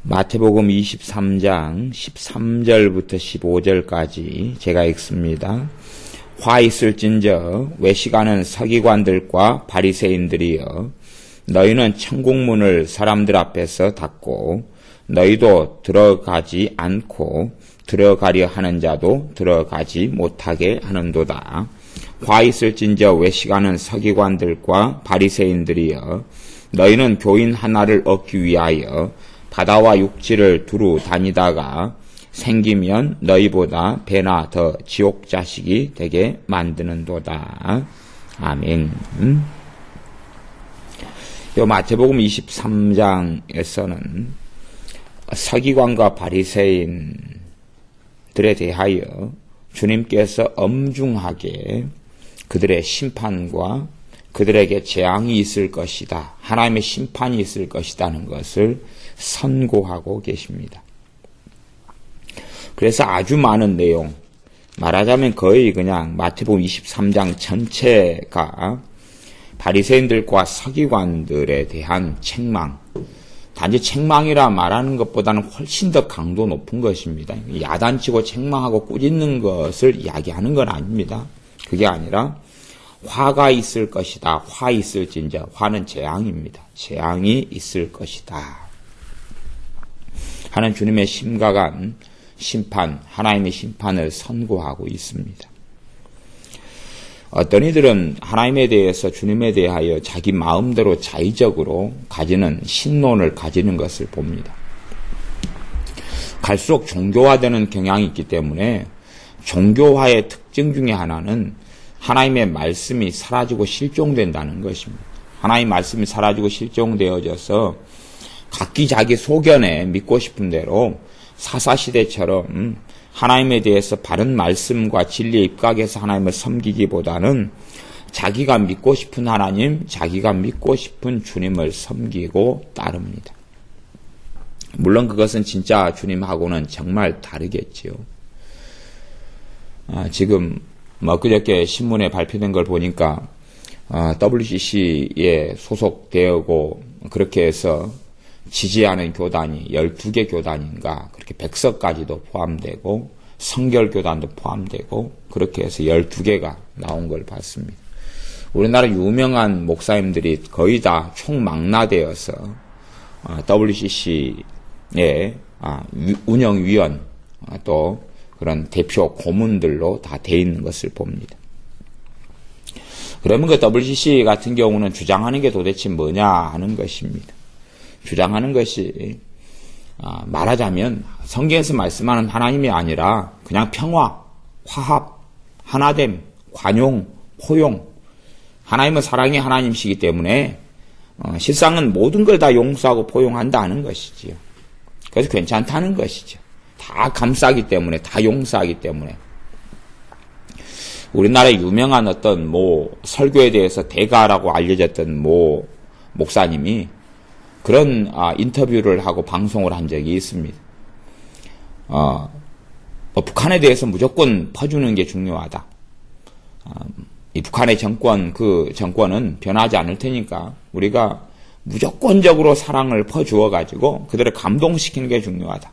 마태복음 23장 13절부터 15절까지 제가 읽습니다. 화 있을진저 외식하는 서기관들과 바리새인들이여, 너희는 천국문을 사람들 앞에서 닫고 너희도 들어가지 않고 들어가려 하는 자도 들어가지 못하게 하는도다. 화 있을진저 외식하는 서기관들과 바리새인들이여, 너희는 교인 하나를 얻기 위하여 바다와 육지를 두루 다니다가 생기면 너희보다 배나 더 지옥 자식이 되게 만드는도다. 아멘. 요 마태복음 23장에서는 서기관과 바리새인들에 대하여 주님께서 엄중하게 그들의 심판과 그들에게 재앙이 있을 것이다, 하나님의 심판이 있을 것이라는 것을 선고하고 계십니다. 그래서 아주 많은 내용, 말하자면 거의 그냥 마태복음 23장 전체가 바리새인들과 서기관들에 대한 책망, 단지 책망이라 말하는 것보다는 훨씬 더 강도 높은 것입니다. 야단치고 책망하고 꾸짖는 것을 이야기하는 건 아닙니다. 그게 아니라 화가 있을 것이다. 화 있을진저, 화는 재앙입니다. 재앙이 있을 것이다 하는 주님의 심각한 심판, 하나님의 심판을 선고하고 있습니다. 어떤 이들은 하나님에 대해서, 주님에 대하여 자기 마음대로 자의적으로 가지는 신론을 가지는 것을 봅니다. 갈수록 종교화되는 경향이 있기 때문에 종교화의 특징 중에 하나는 하나님의 말씀이 사라지고 실종된다는 것입니다. 하나님의 말씀이 사라지고 실종되어져서 각기 자기 소견에 믿고 싶은 대로 사사시대처럼 하나님에 대해서 바른 말씀과 진리에 입각해서 하나님을 섬기기보다는 자기가 믿고 싶은 하나님, 자기가 믿고 싶은 주님을 섬기고 따릅니다. 물론 그것은 진짜 주님하고는 정말 다르겠지요. 지금 그저께 신문에 발표된 걸 보니까 WCC에 소속되고 그렇게 해서 지지하는 교단이 12개 교단인가, 그렇게 백서까지도 포함되고 성결교단도 포함되고 그렇게 해서 12개가 나온 걸 봤습니다. 우리나라 유명한 목사님들이 거의 다 총망라되어서 WCC의 운영위원 또 그런 대표 고문들로 다 돼 있는 것을 봅니다. 그러면 그 WCC 같은 경우는 주장하는 게 도대체 뭐냐 하는 것입니다. 주장하는 것이 말하자면 성경에서 말씀하는 하나님이 아니라 그냥 평화, 화합, 하나됨, 관용, 포용. 하나님은 사랑의 하나님이시기 때문에 실상은 모든 걸 다 용서하고 포용한다는 것이지요. 그래서 괜찮다는 것이죠. 다 감싸기 때문에, 다 용서하기 때문에. 우리나라의 유명한 어떤 설교에 대해서 대가라고 알려졌던 목사님이 그런 인터뷰를 하고 방송을 한 적이 있습니다. 북한에 대해서 무조건 퍼주는 게 중요하다. 이 북한의 그 정권은 변하지 않을 테니까 우리가 무조건적으로 사랑을 퍼주어가지고 그들을 감동시키는 게 중요하다.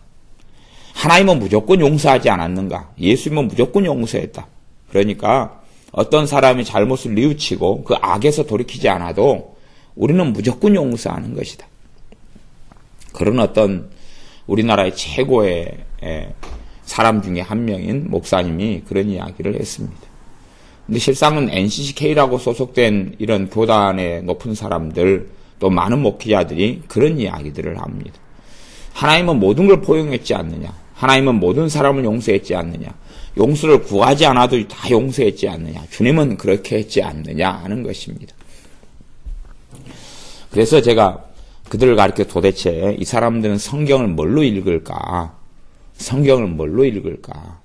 하나님은 무조건 용서하지 않았는가? 예수님은 무조건 용서했다. 그러니까 어떤 사람이 잘못을 뉘우치고 그 악에서 돌이키지 않아도 우리는 무조건 용서하는 것이다. 그런 어떤 우리나라의 최고의 사람 중에 한 명인 목사님이 그런 이야기를 했습니다. 근데 실상은 NCCK라고 소속된 이런 교단의 높은 사람들, 또 많은 목회자들이 그런 이야기들을 합니다. 하나님은 모든 걸 포용했지 않느냐? 하나님은 모든 사람을 용서했지 않느냐? 용서를 구하지 않아도 다 용서했지 않느냐? 주님은 그렇게 했지 않느냐 하는 것입니다. 그래서 제가 그들을 가르쳐 도대체 이 사람들은 성경을 뭘로 읽을까? 성경을 뭘로 읽을까?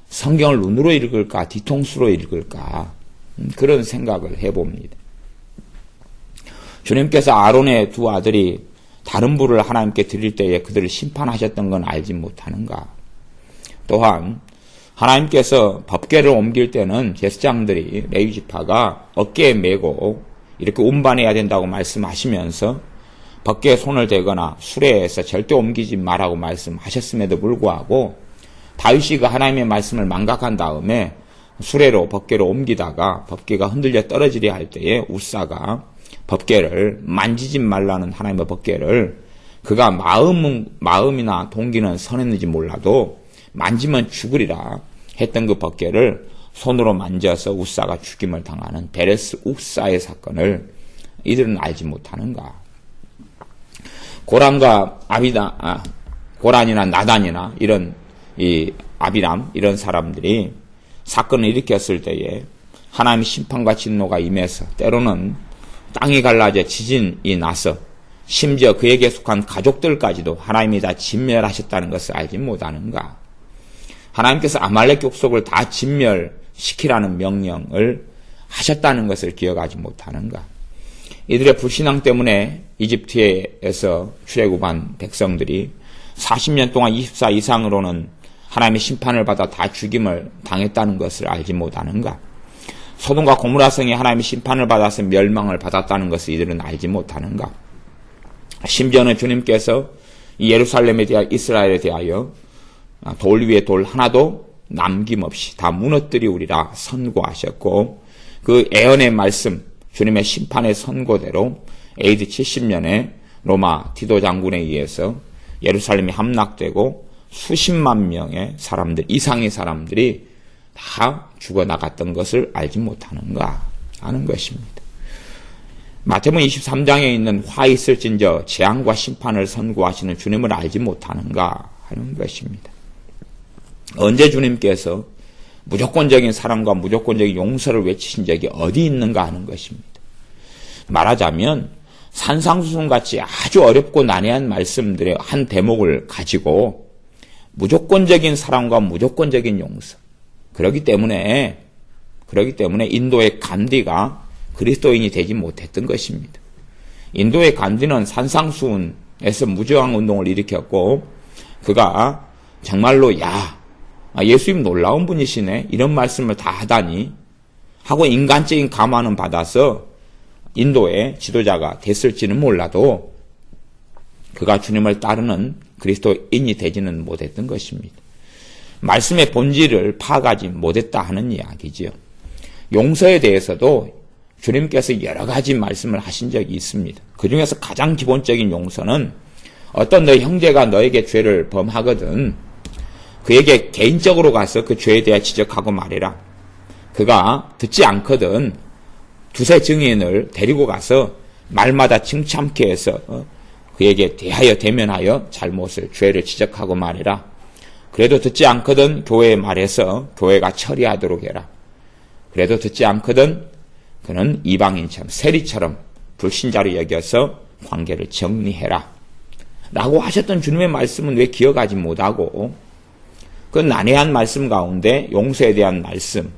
성경을 눈으로 읽을까? 뒤통수로 읽을까? 그런 생각을 해봅니다. 주님께서 아론의 두 아들이 다른 부를 하나님께 드릴 때에 그들을 심판하셨던 건 알지 못하는가? 또한 하나님께서 법궤를 옮길 때는 제사장들이, 레위 지파가 어깨에 메고 이렇게 운반해야 된다고 말씀하시면서 법궤에 손을 대거나 수레에서 절대 옮기지 말라고 말씀하셨음에도 불구하고 다윗이 그 하나님의 말씀을 망각한 다음에 수레로 법궤로 옮기다가 법궤가 흔들려 떨어지려 할 때에 우사가 법궤를 만지지 말라는 하나님의 법궤를 그가 마음이나 동기는 선했는지 몰라도 만지면 죽으리라 했던 그 법궤를 손으로 만져서 우사가 죽임을 당하는 베레스 우사의 사건을 이들은 알지 못하는가. 고란이나 나단이나 이런 이 아비람 이런 사람들이 사건을 일으켰을 때에 하나님의 심판과 진노가 임해서 때로는 땅이 갈라져 지진이 나서 심지어 그에게 속한 가족들까지도 하나님이 다 진멸하셨다는 것을 알지 못하는가. 하나님께서 아말렉 족속을 다 진멸시키라는 명령을 하셨다는 것을 기억하지 못하는가. 이들의 불신앙 때문에 이집트에서 출애굽한 백성들이 40년 동안 24 이상으로는 하나님의 심판을 받아 다 죽임을 당했다는 것을 알지 못하는가. 소돔과 고모라 성이 하나님의 심판을 받아서 멸망을 받았다는 것을 이들은 알지 못하는가. 심지어는 주님께서 예루살렘에 대하여 이스라엘에 대하여 돌 위에 돌 하나도 남김없이 다 무너뜨리우리라 선고하셨고 그 예언의 말씀 주님의 심판의 선고대로 AD 70년에 로마 디도 장군에 의해서 예루살렘이 함락되고 수십만 명의 사람들 이상의 사람들이 다 죽어나갔던 것을 알지 못하는가 하는 것입니다. 마태복음 23장에 있는 화 있을진저 재앙과 심판을 선고하시는 주님을 알지 못하는가 하는 것입니다. 언제 주님께서 무조건적인 사랑과 무조건적인 용서를 외치신 적이 어디 있는가 하는 것입니다. 말하자면 산상수훈같이 아주 어렵고 난해한 말씀들의 한 대목을 가지고 무조건적인 사랑과 무조건적인 용서. 그렇기 때문에 인도의 간디가 그리스도인이 되지 못했던 것입니다. 인도의 간디는 산상수훈에서 무저항 운동을 일으켰고 그가 정말로 예수님 놀라운 분이시네 이런 말씀을 다 하다니 하고 인간적인 감화는 받아서 인도의 지도자가 됐을지는 몰라도 그가 주님을 따르는 그리스도인이 되지는 못했던 것입니다. 말씀의 본질을 파악하지 못했다 하는 이야기지요. 용서에 대해서도 주님께서 여러 가지 말씀을 하신 적이 있습니다. 그 중에서 가장 기본적인 용서는 어떤 너희 형제가 너에게 죄를 범하거든 그에게 개인적으로 가서 그 죄에 대해 지적하고 말해라. 그가 듣지 않거든 두세 증인을 데리고 가서 말마다 칭찬케 해서 그에게 대면하여 잘못을 죄를 지적하고 말해라. 그래도 듣지 않거든 교회에 말해서 교회가 처리하도록 해라. 그래도 듣지 않거든 그는 이방인처럼 세리처럼 불신자로 여겨서 관계를 정리해라. 라고 하셨던 주님의 말씀은 왜 기억하지 못하고 그 난해한 말씀 가운데 용서에 대한 말씀.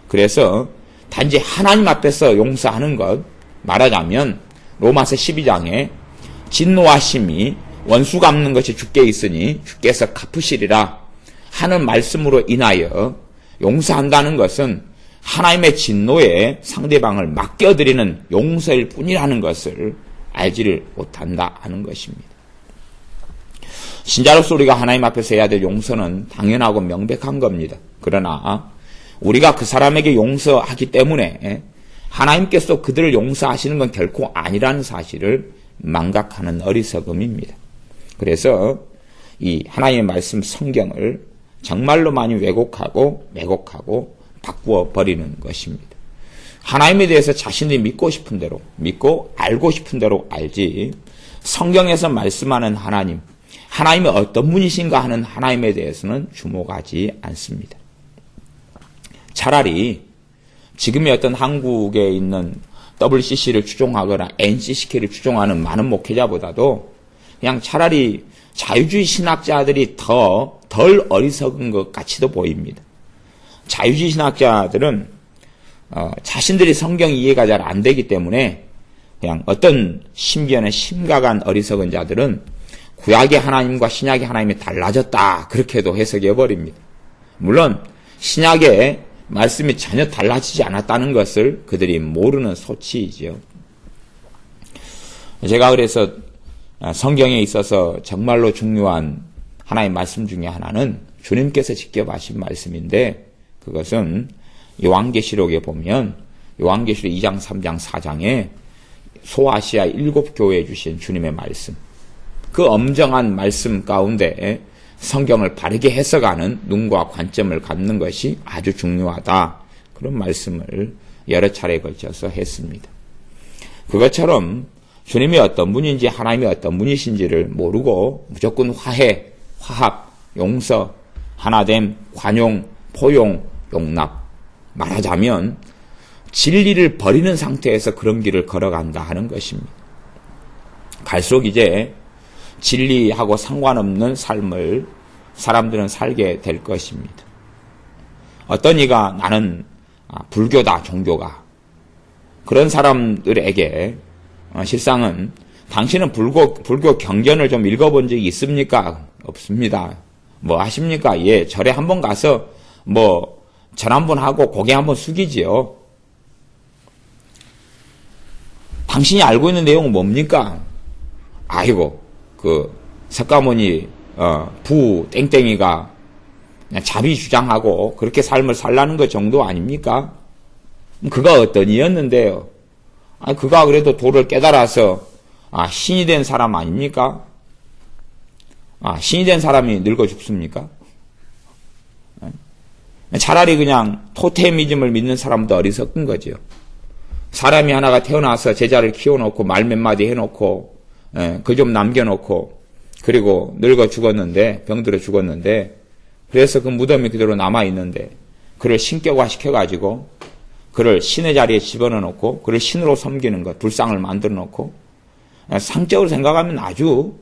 그래서 단지 하나님 앞에서 용서하는 것 말하자면 로마서 12장에 진노하심이 원수 갚는 것이 주께 있으니 주께서 갚으시리라 하는 말씀으로 인하여 용서한다는 것은 하나님의 진노에 상대방을 맡겨드리는 용서일 뿐이라는 것을 알지를 못한다 하는 것입니다. 신자로서 우리가 하나님 앞에서 해야 될 용서는 당연하고 명백한 겁니다. 그러나 우리가 그 사람에게 용서하기 때문에 하나님께서 그들을 용서하시는 건 결코 아니라는 사실을 망각하는 어리석음입니다. 그래서 이 하나님의 말씀 성경을 정말로 많이 왜곡하고 바꾸어 버리는 것입니다. 하나님에 대해서 자신이 믿고 싶은 대로 믿고 알고 싶은 대로 알지 성경에서 말씀하는 하나님이 어떤 분이신가 하는 하나님에 대해서는 주목하지 않습니다. 차라리 지금의 어떤 한국에 있는 WCC를 추종하거나 NCCK를 추종하는 많은 목회자보다도 그냥 차라리 자유주의 신학자들이 덜 어리석은 것 같이도 보입니다. 자유주의 신학자들은 자신들이 성경 이해가 잘 안 되기 때문에 그냥 어떤 심기에는 심각한 어리석은 자들은 구약의 하나님과 신약의 하나님이 달라졌다 그렇게도 해석해 버립니다. 물론 신약의 말씀이 전혀 달라지지 않았다는 것을 그들이 모르는 소치이지요. 제가 그래서 성경에 있어서 정말로 중요한 하나의 말씀 중에 하나는 주님께서 직접 하신 말씀인데, 그것은 요한계시록에 보면 요한계시록 2장, 3장, 4장에 소아시아 7교회에 주신 주님의 말씀, 그 엄정한 말씀 가운데 성경을 바르게 해석하는 눈과 관점을 갖는 것이 아주 중요하다. 그런 말씀을 여러 차례에 걸쳐서 했습니다. 그것처럼 주님이 어떤 분인지 하나님이 어떤 분이신지를 모르고 무조건 화해, 화합, 용서, 하나됨, 관용, 포용, 용납, 말하자면 진리를 버리는 상태에서 그런 길을 걸어간다 하는 것입니다. 갈수록 이제 진리하고 상관없는 삶을 사람들은 살게 될 것입니다. 어떤 이가 나는 불교다, 종교가. 그런 사람들에게 실상은 당신은 불교 경전을 좀 읽어본 적이 있습니까? 없습니다. 뭐 하십니까? 예, 절에 한번 가서 절 한번 하고 고개 한번 숙이지요. 당신이 알고 있는 내용은 뭡니까? 아이고, 석가모니, 부 땡땡이가 그냥 자비 주장하고 그렇게 삶을 살라는 것 정도 아닙니까? 그가 어떤 이였는데요? 그가 그래도 도를 깨달아서, 신이 된 사람 아닙니까? 신이 된 사람이 늙어 죽습니까? 차라리 그냥 토테미즘을 믿는 사람도 어리석은 거죠. 사람이 하나가 태어나서 제자를 키워놓고 말 몇 마디 해놓고 그 좀 남겨놓고 그리고 늙어 죽었는데 병들어 죽었는데 그래서 그 무덤이 그대로 남아있는데 그를 신격화 시켜가지고 그를 신의 자리에 집어넣어놓고 그를 신으로 섬기는 것, 불상을 만들어놓고 상적으로 생각하면 아주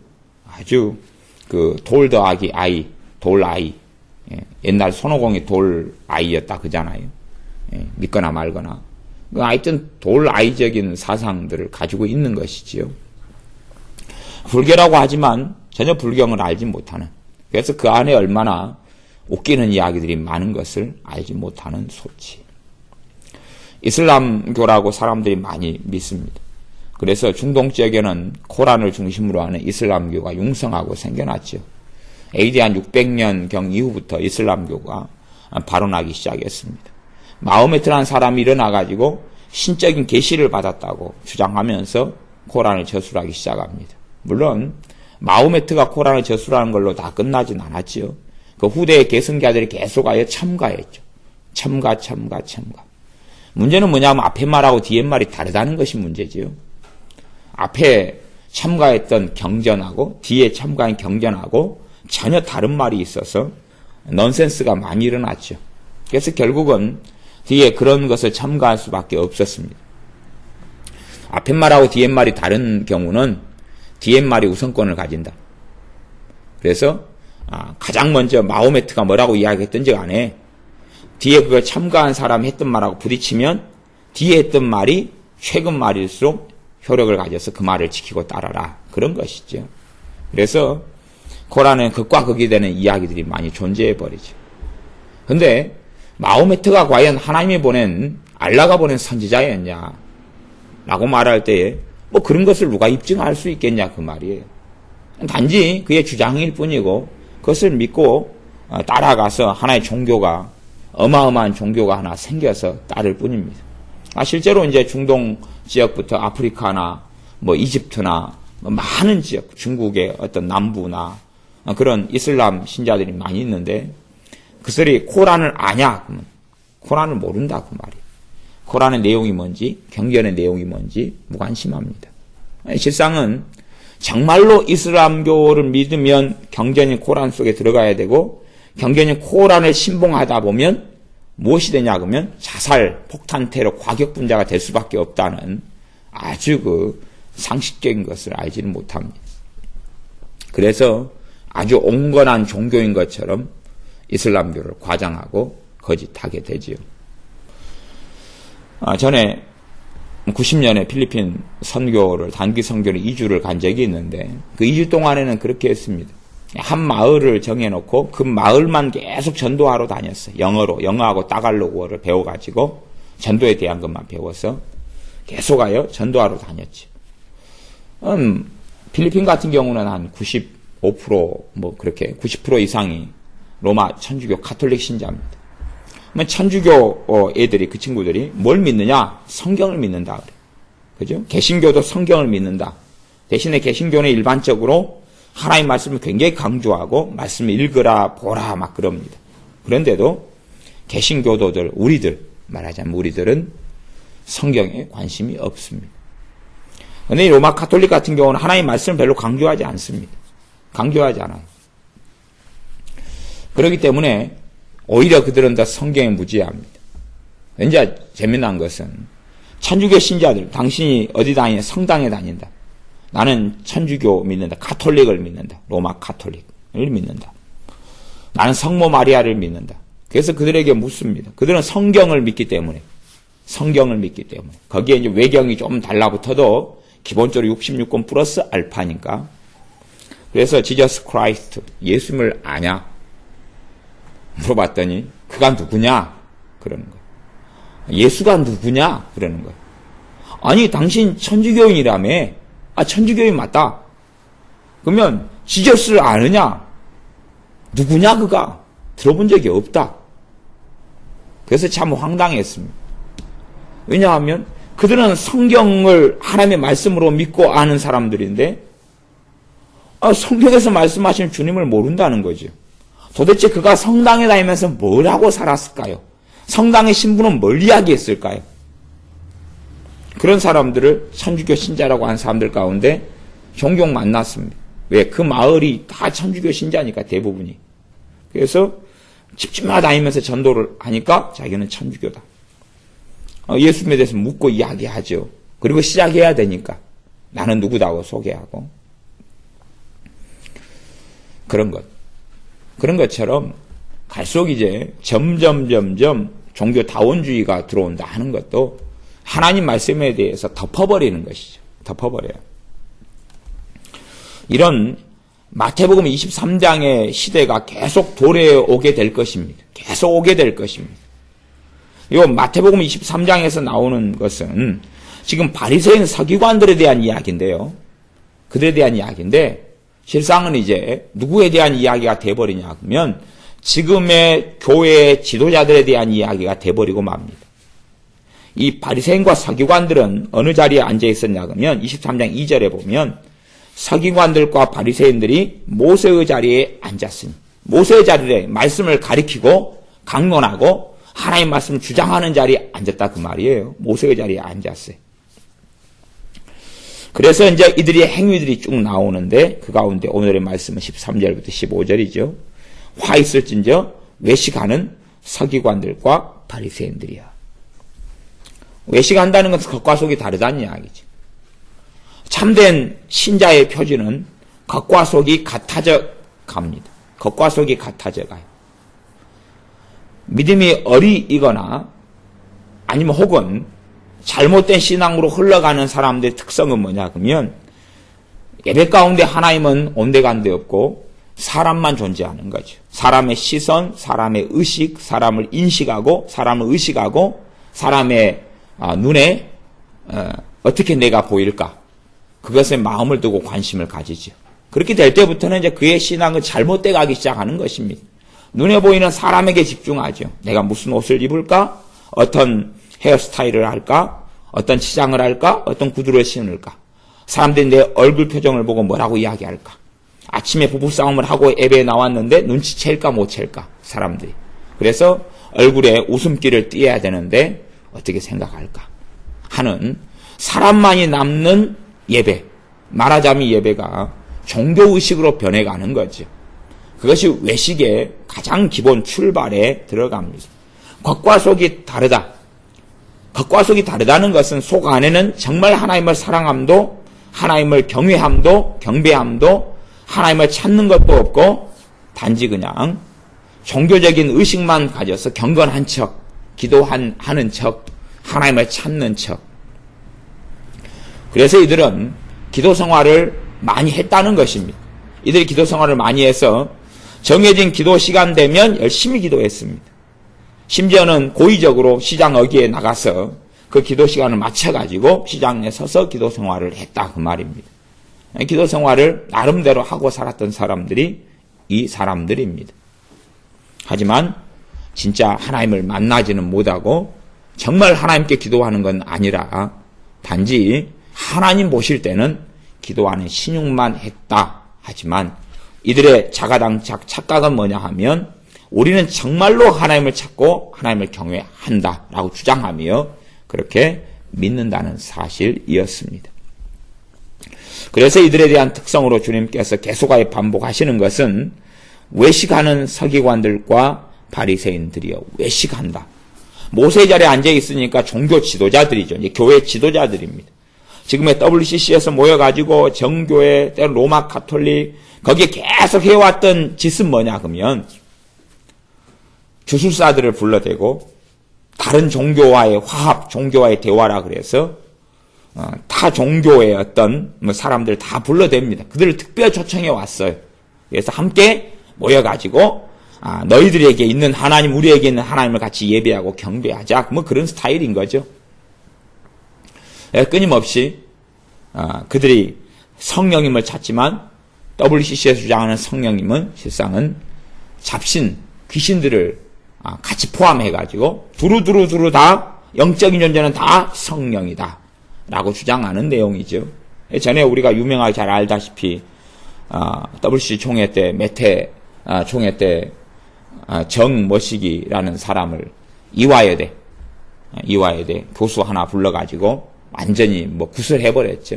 돌 더하기 아이, 돌 아이. 옛날 손오공이 돌 아이였다 그잖아요. 믿거나 말거나. 하여튼 돌 아이적인 사상들을 가지고 있는 것이지요. 불교라고 하지만 전혀 불경을 알지 못하는, 그래서 그 안에 얼마나 웃기는 이야기들이 많은 것을 알지 못하는 소치. 이슬람교라고 사람들이 많이 믿습니다. 그래서 중동 지역에는 코란을 중심으로 하는 이슬람교가 융성하고 생겨났죠. AD 한 600년경 이후부터 이슬람교가 발원하기 시작했습니다. 마호메트라는 사람이 일어나가지고 신적인 계시를 받았다고 주장하면서 코란을 저술하기 시작합니다. 물론 마호메트가 코란을 저술하는 걸로 다 끝나진 않았지요. 그 후대의 계승자들이 계속하여 첨가했죠. 첨가. 문제는 뭐냐면 앞에 말하고 뒤에 말이 다르다는 것이 문제지요. 앞에 첨가했던 경전하고 뒤에 첨가한 경전하고 전혀 다른 말이 있어서 넌센스가 많이 일어났죠. 그래서 결국은 뒤에 그런 것을 첨가할 수밖에 없었습니다. 앞에 말하고 뒤에 말이 다른 경우는 뒤에 말이 우선권을 가진다. 그래서 가장 먼저 마호메트가 뭐라고 이야기했던지 간에 뒤에 그걸 첨가한 사람이 했던 말하고 부딪히면 뒤에 했던 말이 최근 말일수록 효력을 가져서 그 말을 지키고 따라라. 그런 것이죠. 그래서 코란은 극과 극이 되는 이야기들이 많이 존재해 버리죠. 근데 마호메트가 과연 하나님이 보낸, 알라가 보낸 선지자였냐 라고 말할 때에 그런 것을 누가 입증할 수 있겠냐 그 말이에요. 단지 그의 주장일 뿐이고 그것을 믿고 따라가서 하나의 종교가, 어마어마한 종교가 하나 생겨서 따를 뿐입니다. 실제로 이제 중동 지역부터 아프리카나 이집트나 많은 지역, 중국의 어떤 남부나 그런 이슬람 신자들이 많이 있는데 그들이 코란을 아냐? 그러면 코란을 모른다 그 말이에요. 코란의 내용이 뭔지, 경전의 내용이 뭔지 무관심합니다. 실상은 정말로 이슬람교를 믿으면 경전인 코란 속에 들어가야 되고 경전인 코란을 신봉하다 보면 무엇이 되냐 그러면 자살, 폭탄, 테러, 과격 분자가 될 수밖에 없다는 아주 상식적인 것을 알지는 못합니다. 그래서 아주 온건한 종교인 것처럼 이슬람교를 과장하고 거짓하게 되지요. 전에 90년에 필리핀 선교를, 단기 선교를 2주를 간 적이 있는데 그 2주 동안에는 그렇게 했습니다. 한 마을을 정해놓고 그 마을만 계속 전도하러 다녔어요. 영어하고 따갈로그어를 배워가지고 전도에 대한 것만 배워서 계속하여 전도하러 다녔죠. 필리핀 같은 경우는 한 95% 뭐 그렇게 90% 이상이 로마 천주교 카톨릭 신자입니다. 그러면 천주교 애들이 그 친구들이 뭘 믿느냐? 성경을 믿는다 그래. 그죠? 개신교도 성경을 믿는다. 대신에 개신교는 일반적으로 하나님 말씀을 굉장히 강조하고 말씀을 읽으라 보라 막 그럽니다. 그런데도 개신교도들 우리들 말하자면 우리들은 성경에 관심이 없습니다. 그런데 로마 카톨릭 같은 경우는 하나님 말씀을 별로 강조하지 않습니다. 강조하지 않아요. 그렇기 때문에 오히려 그들은 더 성경에 무지합니다. 이제 재미난 것은 천주교 신자들, 당신이 어디 다니냐? 성당에 다닌다. 나는 천주교 믿는다. 카톨릭을 믿는다. 로마 카톨릭을 믿는다. 나는 성모 마리아를 믿는다. 그래서 그들에게 묻습니다. 그들은 성경을 믿기 때문에. 성경을 믿기 때문에. 거기에 이제 외경이 좀 달라붙어도 기본적으로 66권 플러스 알파니까. 그래서 지저스 크라이스트, 예수님을 아냐? 물어봤더니 그가 누구냐? 그러는 거예요. 예수가 누구냐? 그러는 거예요. 아니 당신 천주교인이라며. 아 천주교인 맞다. 그러면 지저스를 아느냐? 누구냐 그가? 들어본 적이 없다. 그래서 참 황당했습니다. 왜냐하면 그들은 성경을 하나님의 말씀으로 믿고 아는 사람들인데 성경에서 말씀하시는 주님을 모른다는 거죠. 도대체 그가 성당에 다니면서 뭘 하고 살았을까요? 성당의 신부는 뭘 이야기했을까요? 그런 사람들을 천주교 신자라고 하는 사람들 가운데 종종 만났습니다. 왜? 그 마을이 다 천주교 신자니까 대부분이. 그래서 집집마다 다니면서 전도를 하니까 자기는 천주교다. 예수님에 대해서 묻고 이야기하죠. 그리고 시작해야 되니까 나는 누구다고 소개하고 그런 것. 그런 것처럼 갈수록 이제 점점 종교다원주의가 들어온다 하는 것도 하나님 말씀에 대해서 덮어버리는 것이죠. 덮어버려요. 이런 마태복음 23장의 시대가 계속 도래오게 될 것입니다. 계속 오게 될 것입니다. 이 마태복음 23장에서 나오는 것은 지금 바리새인 서기관들에 대한 이야기인데요. 그들에 대한 이야기인데 실상은 이제 누구에 대한 이야기가 돼버리냐 하면 지금의 교회 지도자들에 대한 이야기가 돼버리고 맙니다. 이 바리새인과 서기관들은 어느 자리에 앉아 있었냐 하면 23장 2절에 보면 서기관들과 바리새인들이 모세의 자리에 앉았으니 모세의 자리에 말씀을 가리키고 강론하고 하나님 말씀을 주장하는 자리에 앉았다 그 말이에요. 모세의 자리에 앉았어요. 그래서 이제 이들의 행위들이 쭉 나오는데 그 가운데 오늘의 말씀은 13절부터 15절이죠. 화 있을진저 외식하는 서기관들과 바리새인들이야. 외식한다는 것은 겉과 속이 다르다는 이야기죠. 참된 신자의 표지는 겉과 속이 같아져 갑니다. 겉과 속이 같아져 가요. 믿음이 어리이거나 아니면 혹은 잘못된 신앙으로 흘러가는 사람들의 특성은 뭐냐 그러면 예배 가운데 하나님은 온데간데 없고 사람만 존재하는 거죠. 사람의 시선, 사람의 의식, 사람을 인식하고 사람을 의식하고 사람의 눈에 어떻게 내가 보일까 그것에 마음을 두고 관심을 가지죠. 그렇게 될 때부터는 이제 그의 신앙은 잘못돼 가기 시작하는 것입니다. 눈에 보이는 사람에게 집중하죠. 내가 무슨 옷을 입을까? 어떤 헤어스타일을 할까? 어떤 치장을 할까? 어떤 구두를 신을까? 사람들이 내 얼굴 표정을 보고 뭐라고 이야기할까? 아침에 부부싸움을 하고 예배에 나왔는데 눈치챌까 못 챌까? 사람들이. 그래서 얼굴에 웃음기를 띄어야 되는데 어떻게 생각할까? 하는 사람만이 남는 예배. 말하자면 예배가 종교의식으로 변해가는 거죠. 그것이 외식의 가장 기본 출발에 들어갑니다. 겉과 속이 다르다. 겉과 속이 다르다는 것은 속 안에는 정말 하나님을 사랑함도 하나님을 경외함도 경배함도 하나님을 찾는 것도 없고 단지 그냥 종교적인 의식만 가져서 경건한 척 기도하는 척 하나님을 찾는 척. 그래서 이들은 기도 생활을 많이 했다는 것입니다. 이들이 기도 생활을 많이 해서 정해진 기도 시간 되면 열심히 기도했습니다. 심지어는 고의적으로 시장 어귀에 나가서 그 기도 시간을 맞춰가지고 시장에 서서 기도 생활을 했다 그 말입니다. 기도 생활을 나름대로 하고 살았던 사람들이 이 사람들입니다. 하지만 진짜 하나님을 만나지는 못하고 정말 하나님께 기도하는 건 아니라 단지 하나님 보실 때는 기도하는 신용만 했다. 하지만 이들의 자가당착 착각은 뭐냐 하면 우리는 정말로 하나님을 찾고 하나님을 경외한다라고 주장하며 그렇게 믿는다는 사실이었습니다. 그래서 이들에 대한 특성으로 주님께서 계속하여 반복하시는 것은 외식하는 서기관들과 바리새인들이여 외식한다. 모세의 자리에 앉아 있으니까 종교 지도자들이죠. 이제 교회 지도자들입니다. 지금의 WCC에서 모여가지고 정교회, 때로 로마 가톨릭 거기에 계속 해왔던 짓은 뭐냐 그러면 주술사들을 불러대고 다른 종교와의 화합, 종교와의 대화라 그래서 타 종교의 어떤 사람들 다 불러댑니다. 그들을 특별 초청해 왔어요. 그래서 함께 모여가지고 너희들에게 있는 하나님, 우리에게 있는 하나님을 같이 예배하고 경배하자. 뭐 그런 스타일인 거죠. 끊임없이 그들이 성령님을 찾지만 WCC에서 주장하는 성령님은 실상은 잡신, 귀신들을 같이 포함해가지고 두루두루 다 영적인 존재는 다 성령이다 라고 주장하는 내용이죠. 전에 우리가 유명하게 잘 알다시피 WCC 총회 때 매태 총회 때 정머시기라는 사람을 이화여대 교수 하나 불러가지고 완전히 구술해버렸죠.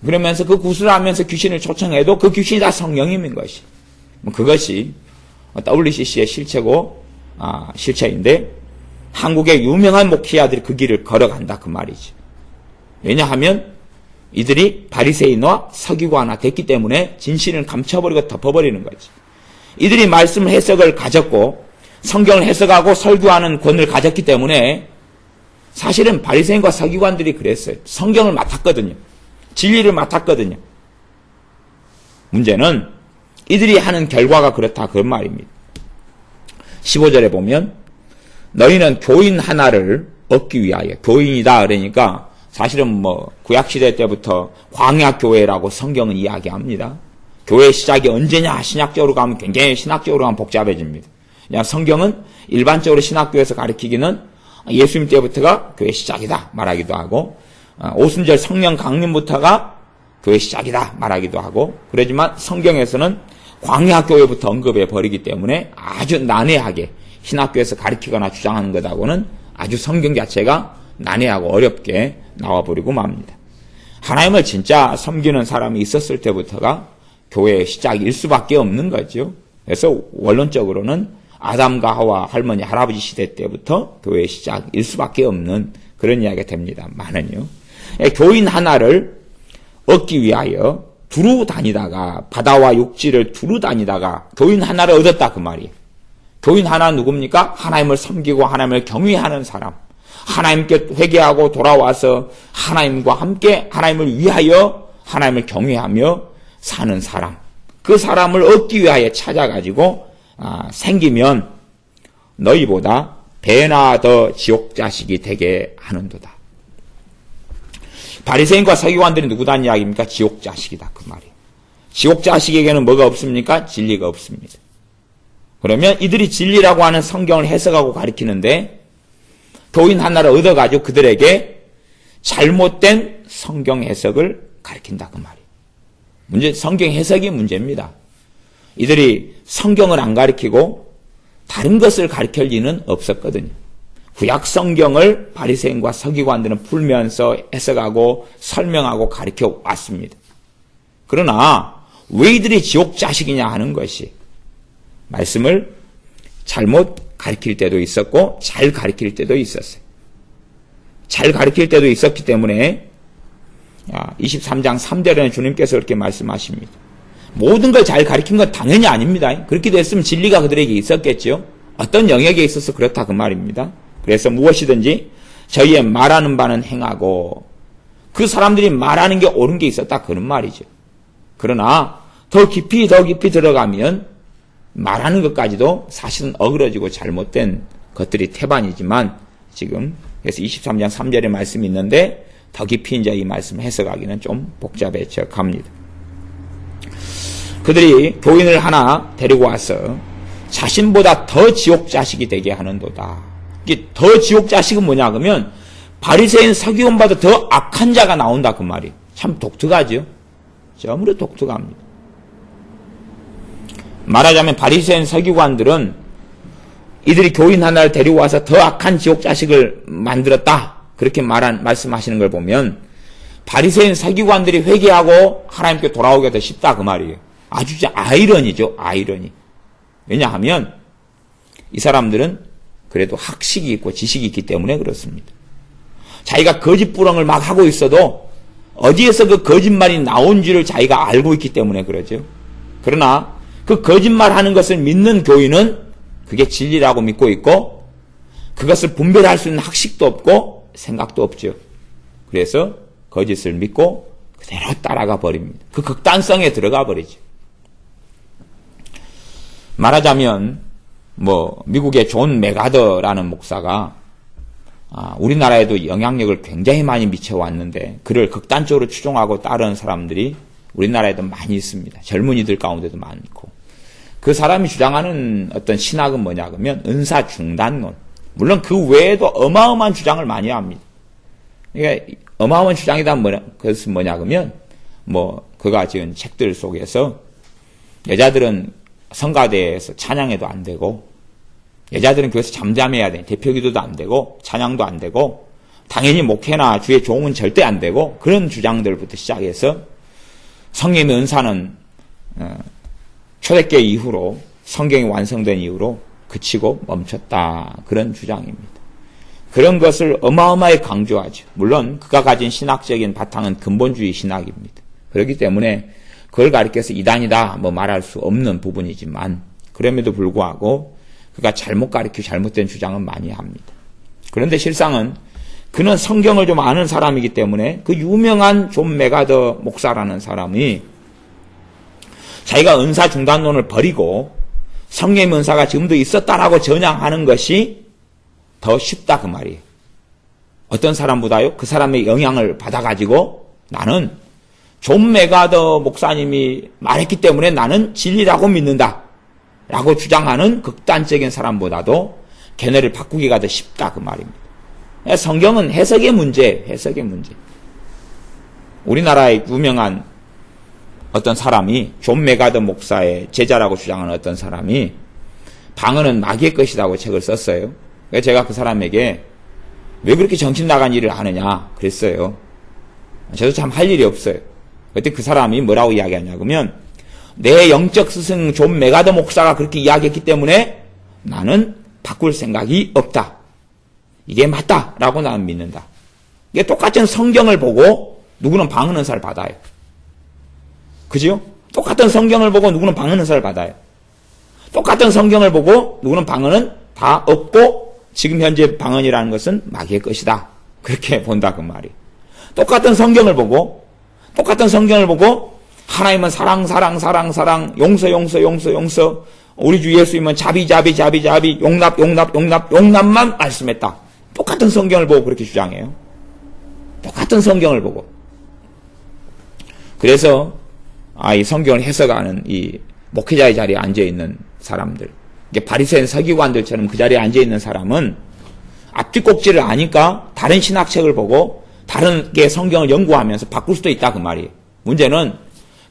그러면서 그 구술하면서 귀신을 초청해도 그 귀신이 다 성령님인 것이. 그것이 WCC의 실체인데 한국의 유명한 목회자들이 그 길을 걸어간다 그 말이지. 왜냐하면 이들이 바리새인과 서기관화 됐기 때문에 진실을 감춰버리고 덮어버리는 거지. 이들이 말씀 해석을 가졌고 성경을 해석하고 설교하는 권을 가졌기 때문에 사실은 바리새인과 서기관들이 그랬어요. 성경을 맡았거든요. 진리를 맡았거든요. 문제는 이들이 하는 결과가 그렇다 그 말입니다. 15절에 보면 너희는 교인 하나를 얻기 위하여 교인이다 그러니까 사실은 구약시대 때부터 광야교회라고 성경은 이야기합니다. 교회 시작이 언제냐 신학적으로 가면 굉장히 신학적으로 가면 복잡해집니다. 그냥 성경은 일반적으로 신학교에서 가르치기는 예수님 때부터가 교회 시작이다 말하기도 하고 오순절 성령 강림부터가 교회 시작이다 말하기도 하고 그러지만 성경에서는 광야교회부터 언급해 버리기 때문에 아주 난해하게 신학교에서 가르치거나 주장하는 것하고는 아주 성경 자체가 난해하고 어렵게 나와버리고 맙니다. 하나님을 진짜 섬기는 사람이 있었을 때부터가 교회의 시작일 수밖에 없는 거죠. 그래서 원론적으로는 아담과 하와 할머니 할아버지 시대 때부터 교회의 시작일 수밖에 없는 그런 이야기가 됩니다만은요. 교인 하나를 얻기 위하여 두루 다니다가 바다와 육지를 두루 다니다가 교인 하나를 얻었다 그 말이에요. 교인 하나 누굽니까? 하나님을 섬기고 하나님을 경외하는 사람. 하나님께 회개하고 돌아와서 하나님과 함께 하나님을 위하여 하나님을 경외하며 사는 사람. 그 사람을 얻기 위하여 찾아가지고 생기면 너희보다 배나 더 지옥 자식이 되게 하는도다. 바리새인과 서기관들이 누구단 이야기입니까? 지옥 자식이다 그 말이에요. 지옥 자식에게는 뭐가 없습니까? 진리가 없습니다. 그러면 이들이 진리라고 하는 성경을 해석하고 가르치는데 교인 하나를 얻어가지고 그들에게 잘못된 성경 해석을 가르친다 그 말이에요. 문제 성경 해석이 문제입니다. 이들이 성경을 안 가르치고 다른 것을 가르칠 리는 없었거든요. 구약 성경을 바리새인과 서기관들은 풀면서 해석하고 설명하고 가르쳐 왔습니다. 그러나 왜 이들이 지옥 자식이냐 하는 것이 말씀을 잘못 가르칠 때도 있었고 잘 가르칠 때도 있었어요. 잘 가르칠 때도 있었기 때문에 23장 3절에는 주님께서 그렇게 말씀하십니다. 모든 걸 잘 가르친 건 당연히 아닙니다. 그렇게 됐으면 진리가 그들에게 있었겠죠. 어떤 영역에 있어서 그렇다 그 말입니다. 그래서 무엇이든지 저희의 말하는 바는 행하고 그 사람들이 말하는 게 옳은 게 있었다 그런 말이죠. 그러나 더 깊이 들어가면 말하는 것까지도 사실은 어그러지고 잘못된 것들이 태반이지만 지금 그래서 23장 3절에 말씀이 있는데 더 깊이 이제 이 말씀 해석하기는 좀 복잡해져 갑니다. 그들이 교인을 하나 데리고 와서 자신보다 더 지옥 자식이 되게 하는도다. 이게 더 지옥 자식은 뭐냐 그러면 바리새인 서기관보다 더 악한 자가 나온다 그 말이. 참 독특하죠. 아무래도 독특합니다. 말하자면 바리새인 서기관들은 이들이 교인 하나를 데리고 와서 더 악한 지옥 자식을 만들었다. 그렇게 말씀하시는 걸 보면 바리새인 서기관들이 회개하고 하나님께 돌아오기가 더 쉽다 그 말이에요. 아주 아이러니죠. 아이러니. 왜냐하면 이 사람들은 그래도 학식이 있고 지식이 있기 때문에 그렇습니다. 자기가 거짓부렁을 막 하고 있어도 어디에서 그 거짓말이 나온지를 자기가 알고 있기 때문에 그러죠. 그러나 그 거짓말하는 것을 믿는 교인은 그게 진리라고 믿고 있고 그것을 분별할 수 있는 학식도 없고 생각도 없죠. 그래서 거짓을 믿고 그대로 따라가 버립니다. 그 극단성에 들어가 버리죠. 말하자면 미국의 존 맥아더라는 목사가 우리나라에도 영향력을 굉장히 많이 미쳐왔는데 그를 극단적으로 추종하고 따르는 사람들이 우리나라에도 많이 있습니다. 젊은이들 가운데도 많고. 그 사람이 주장하는 어떤 신학은 뭐냐 그러면 은사 중단론. 물론 그 외에도 어마어마한 주장을 많이 합니다. 그러니까 어마어마한 주장이다 그것은 뭐냐 그러면 그가 지은 책들 속에서 여자들은 성가대에서 찬양해도 안 되고 여자들은 교회에서 잠잠해야 돼. 대표기도도 안 되고 찬양도 안 되고 당연히 목회나 주의 종은 절대 안 되고 그런 주장들부터 시작해서 성령의 은사는 초대교회 이후로 성경이 완성된 이후로 그치고 멈췄다. 그런 주장입니다. 그런 것을 어마어마하게 강조하죠. 물론 그가 가진 신학적인 바탕은 근본주의 신학입니다. 그렇기 때문에 그걸 가리켜서 이단이다 말할 수 없는 부분이지만 그럼에도 불구하고 그가 잘못 가리키고 잘못된 주장은 많이 합니다. 그런데 실상은 그는 성경을 좀 아는 사람이기 때문에 그 유명한 존 맥아더 목사라는 사람이 자기가 은사 중단론을 버리고 성령의 은사가 지금도 있었다라고 전향하는 것이 더 쉽다 그 말이에요. 어떤 사람보다요? 그 사람의 영향을 받아가지고 나는 존 맥아더 목사님이 말했기 때문에 나는 진리라고 믿는다 라고 주장하는 극단적인 사람보다도 견해를 바꾸기가 더 쉽다 그 말입니다. 성경은 해석의 문제, 해석의 문제. 우리나라의 유명한 어떤 사람이 존 맥아더 목사의 제자라고 주장하는 어떤 사람이 방언은 마귀의 것이라고 책을 썼어요. 그래서 제가 그 사람에게 왜 그렇게 정신 나간 일을 하느냐 그랬어요. 저도 참 할 일이 없어요. 그때 그 사람이 뭐라고 이야기하냐면 내 영적 스승 존 맥아더 목사가 그렇게 이야기했기 때문에 나는 바꿀 생각이 없다. 이게 맞다라고 나는 믿는다. 이게 똑같은 성경을 보고 누구는 방언 은사를 받아요. 그죠? 똑같은 성경을 보고 누구는 방언 은사를 받아요. 똑같은 성경을 보고 누구는 방언은 다 없고 지금 현재 방언이라는 것은 마귀의 것이다. 그렇게 본다 그 말이. 똑같은 성경을 보고 하나님은 사랑 용서 우리 주 예수님은 자비 용납만 말씀했다. 똑같은 성경을 보고 그렇게 주장해요. 똑같은 성경을 보고. 그래서 이 성경을 해석하는 이 목회자의 자리에 앉아있는 사람들, 이게 바리새인 서기관들처럼 그 자리에 앉아있는 사람은 앞뒤 꼭지를 아니까 다른 신학책을 보고 다른 게 성경을 연구하면서 바꿀 수도 있다 그 말이에요. 문제는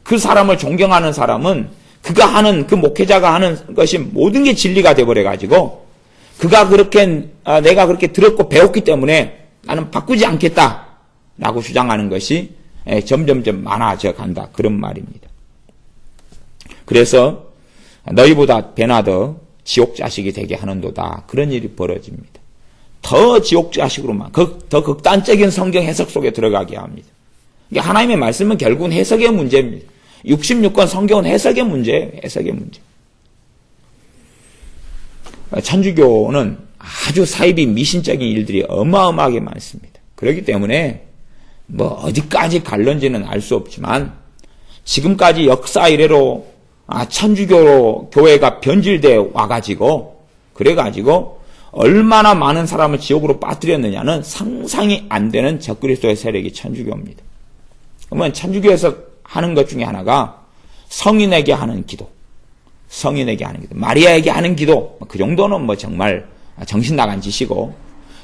그 사람을 존경하는 사람은 그가 하는 그 목회자가 하는 것이 모든 게 진리가 돼버려가지고 그가 그렇게 내가 그렇게 들었고 배웠기 때문에 나는 바꾸지 않겠다라고 주장하는 것이 점점점 많아져 간다 그런 말입니다. 그래서 너희보다 배나 더 지옥 자식이 되게 하는도다 그런 일이 벌어집니다. 더 지옥 자식으로만 더 극단적인 성경 해석 속에 들어가게 합니다. 이게 하나님의 말씀은 결국은 해석의 문제입니다. 66권 성경은 해석의 문제예요. 해석의 문제. 천주교는 아주 사이비 미신적인 일들이 어마어마하게 많습니다. 그렇기 때문에 어디까지 갈런지는 알 수 없지만 지금까지 역사 이래로 천주교 교회가 변질되어 와가지고 그래가지고 얼마나 많은 사람을 지옥으로 빠뜨렸느냐는 상상이 안 되는 적그리스도의 세력이 천주교입니다. 그러면 천주교에서 하는 것 중에 하나가 성인에게 하는 기도, 성인에게 하는 기도, 마리아에게 하는 기도, 그 정도는 뭐 정말 정신 나간 짓이고,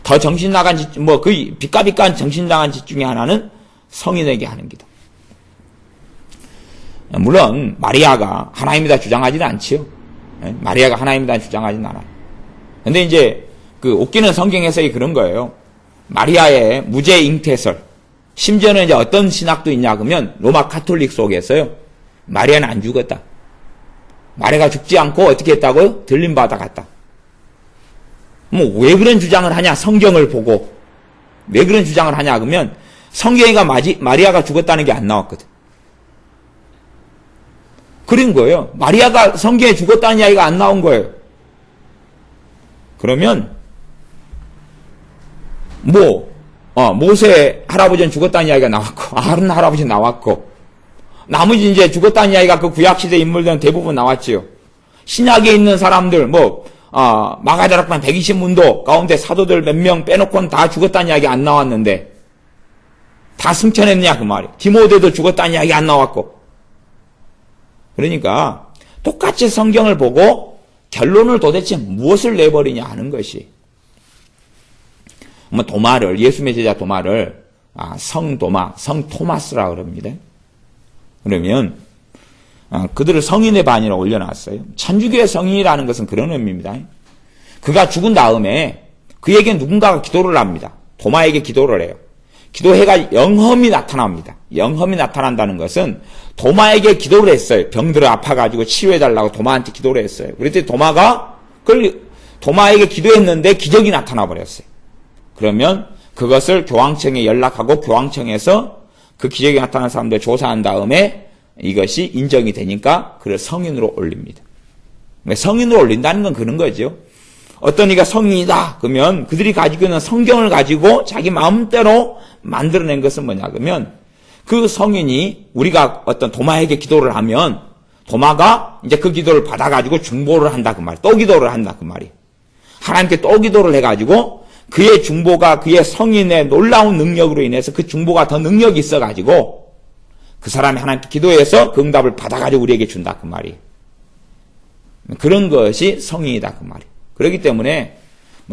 더 정신 나간 짓, 뭐 그 비까비까한 정신 나간 짓 중에 하나는 성인에게 하는 기도. 물론 마리아가 하나님이다 주장하지는 않지요. 마리아가 하나님이다 주장하지는 않아요. 근데 이제 그 웃기는 성경 해석이 그런 거예요. 마리아의 무죄 잉태설. 심지어는 이제 어떤 신학도 있냐 그러면 로마 카톨릭 속에서요. 마리아는 안 죽었다. 마리아가 죽지 않고 어떻게 했다고요? 들림받아 갔다. 뭐 왜 그런 주장을 하냐? 성경을 보고. 왜 그런 주장을 하냐 그러면 성경에가 마리아가 죽었다는 게 안 나왔거든. 그런 거예요. 마리아가 성경에 죽었다는 이야기가 안 나온 거예요. 그러면 모세 할아버지는 죽었다는 이야기가 나왔고 아론 할아버지 나왔고 나머지 이제 죽었다는 이야기가 그 구약시대 인물들은 대부분 나왔지요. 신약에 있는 사람들 마가다락방 120문도 가운데 사도들 몇 명 빼놓고는 다 죽었다는 이야기 안 나왔는데 다 승천했느냐 그 말이에요. 디모데도 죽었다는 이야기 안 나왔고. 그러니까 똑같이 성경을 보고 결론을 도대체 무엇을 내버리냐 하는 것이 도마를 예수의 제자 도마를 성도마, 성토마스라 그럽니다. 그러면 그들을 성인의 반이라고 올려놨어요. 천주교의 성인이라는 것은 그런 의미입니다. 그가 죽은 다음에 그에게 누군가가 기도를 합니다. 도마에게 기도를 해요. 기도해가 영험이 나타납니다. 영험이 나타난다는 것은 도마에게 기도를 했어요. 병들어 아파가지고 치유해달라고 도마한테 기도를 했어요. 그랬더니 도마가 도마에게 기도했는데 기적이 나타나 버렸어요. 그러면 그것을 교황청에 연락하고 교황청에서 그 기적이 나타난 사람들 조사한 다음에 이것이 인정이 되니까 그를 성인으로 올립니다. 성인으로 올린다는 건 그런 거죠. 어떤 이가 성인이다 그러면 그들이 가지고 있는 성경을 가지고 자기 마음대로 만들어낸 것은 뭐냐 그러면 그 성인이 우리가 어떤 도마에게 기도를 하면 도마가 이제 그 기도를 받아가지고 중보를 한다 그 말, 또 기도를 한다 그 말이. 하나님께 또 기도를 해가지고 그의 중보가 그의 성인의 놀라운 능력으로 인해서 그 중보가 더 능력이 있어가지고 그 사람이 하나님께 기도해서 그 응답을 받아가지고 우리에게 준다 그 말이. 그런 것이 성인이다 그 말이. 그렇기 때문에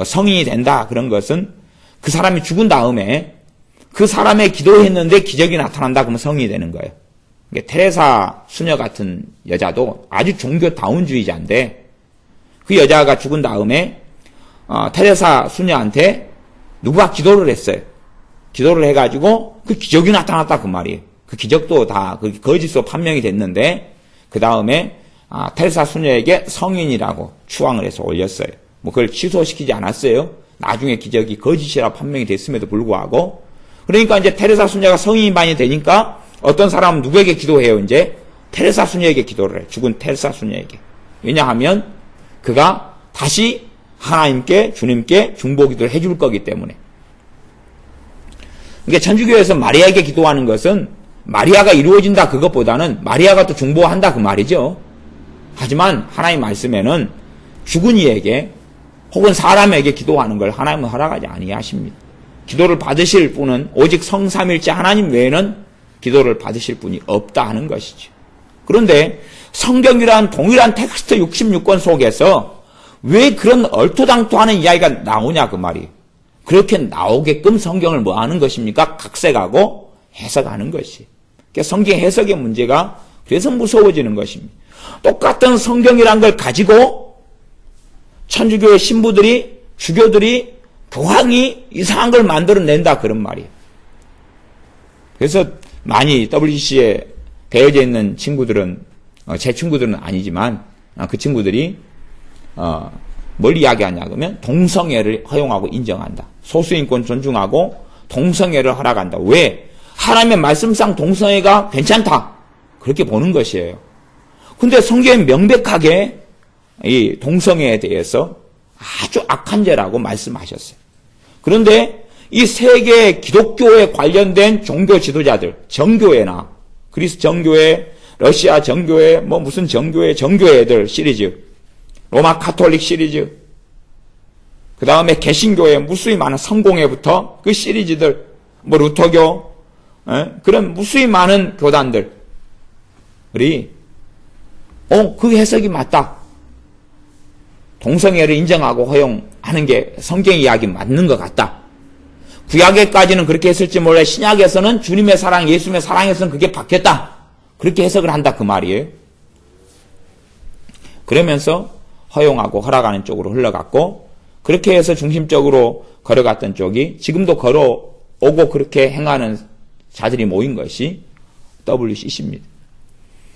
성인이 된다 그런 것은 그 사람이 죽은 다음에 그 사람의 기도했는데 기적이 나타난다 그러면 성인이 되는 거예요. 테레사 수녀 같은 여자도 아주 종교다운주의자인데 그 여자가 죽은 다음에 테레사 수녀한테 누가 기도를 했어요. 기도를 해가지고 그 기적이 나타났다 그 말이에요. 그 기적도 다 거짓으로 판명이 됐는데 그 다음에 테레사 수녀에게 성인이라고 추앙을 해서 올렸어요. 그걸 취소시키지 않았어요. 나중에 기적이 거짓이라 판명이 됐음에도 불구하고. 그러니까 이제 테레사 수녀가 성인이 많이 되니까 어떤 사람은 누구에게 기도해요? 이제 테레사 수녀에게 기도를 해요. 죽은 테레사 수녀에게. 왜냐하면 그가 다시 하나님께 주님께 중보기도를 해줄 거기 때문에. 그러니까 천주교에서 마리아에게 기도하는 것은 마리아가 이루어진다 그것보다는 마리아가 또 중보한다 그 말이죠. 하지만 하나님 말씀에는 죽은 이에게 혹은 사람에게 기도하는 걸 하나님은 허락하지 아니하십니다. 기도를 받으실 분은 오직 성삼일체 하나님 외에는 기도를 받으실 분이 없다 하는 것이죠. 그런데 성경이란 동일한 텍스트 66권 속에서 왜 그런 얼토당토하는 이야기가 나오냐 그 말이에요. 그렇게 나오게끔 성경을 뭐 하는 것입니까? 각색하고 해석하는 것이. 그러니까 성경 해석의 문제가 그래서 무서워지는 것입니다. 똑같은 성경이란 걸 가지고 천주교의 신부들이 주교들이 교황이 이상한 걸 만들어낸다 그런 말이에요. 그래서 많이 WCC에 되어져 있는 친구들은 제 친구들은 아니지만 그 친구들이 뭘 이야기하냐 그러면 동성애를 허용하고 인정한다. 소수인권 존중하고 동성애를 허락한다. 왜? 하나님의 말씀상 동성애가 괜찮다. 그렇게 보는 것이에요. 근데 성경에 명백하게 이 동성애에 대해서 아주 악한 죄라고 말씀하셨어요. 그런데 이 세계 기독교에 관련된 종교 지도자들, 정교회나 그리스 정교회, 러시아 정교회, 무슨 정교회, 정교회들 시리즈, 로마 카톨릭 시리즈, 그 다음에 개신교회 무수히 많은 성공회부터 그 시리즈들, 뭐 루터교, 그런 무수히 많은 교단들이 그 해석이 맞다. 동성애를 인정하고 허용하는 게 성경 이야기 맞는 것 같다. 구약에까지는 그렇게 했을지 몰라 신약에서는 주님의 사랑, 예수님의 사랑에서는 그게 바뀌었다. 그렇게 해석을 한다 그 말이에요. 그러면서 허용하고 허락하는 쪽으로 흘러갔고 그렇게 해서 중심적으로 걸어갔던 쪽이 지금도 걸어오고 그렇게 행하는 자들이 모인 것이 WCC입니다.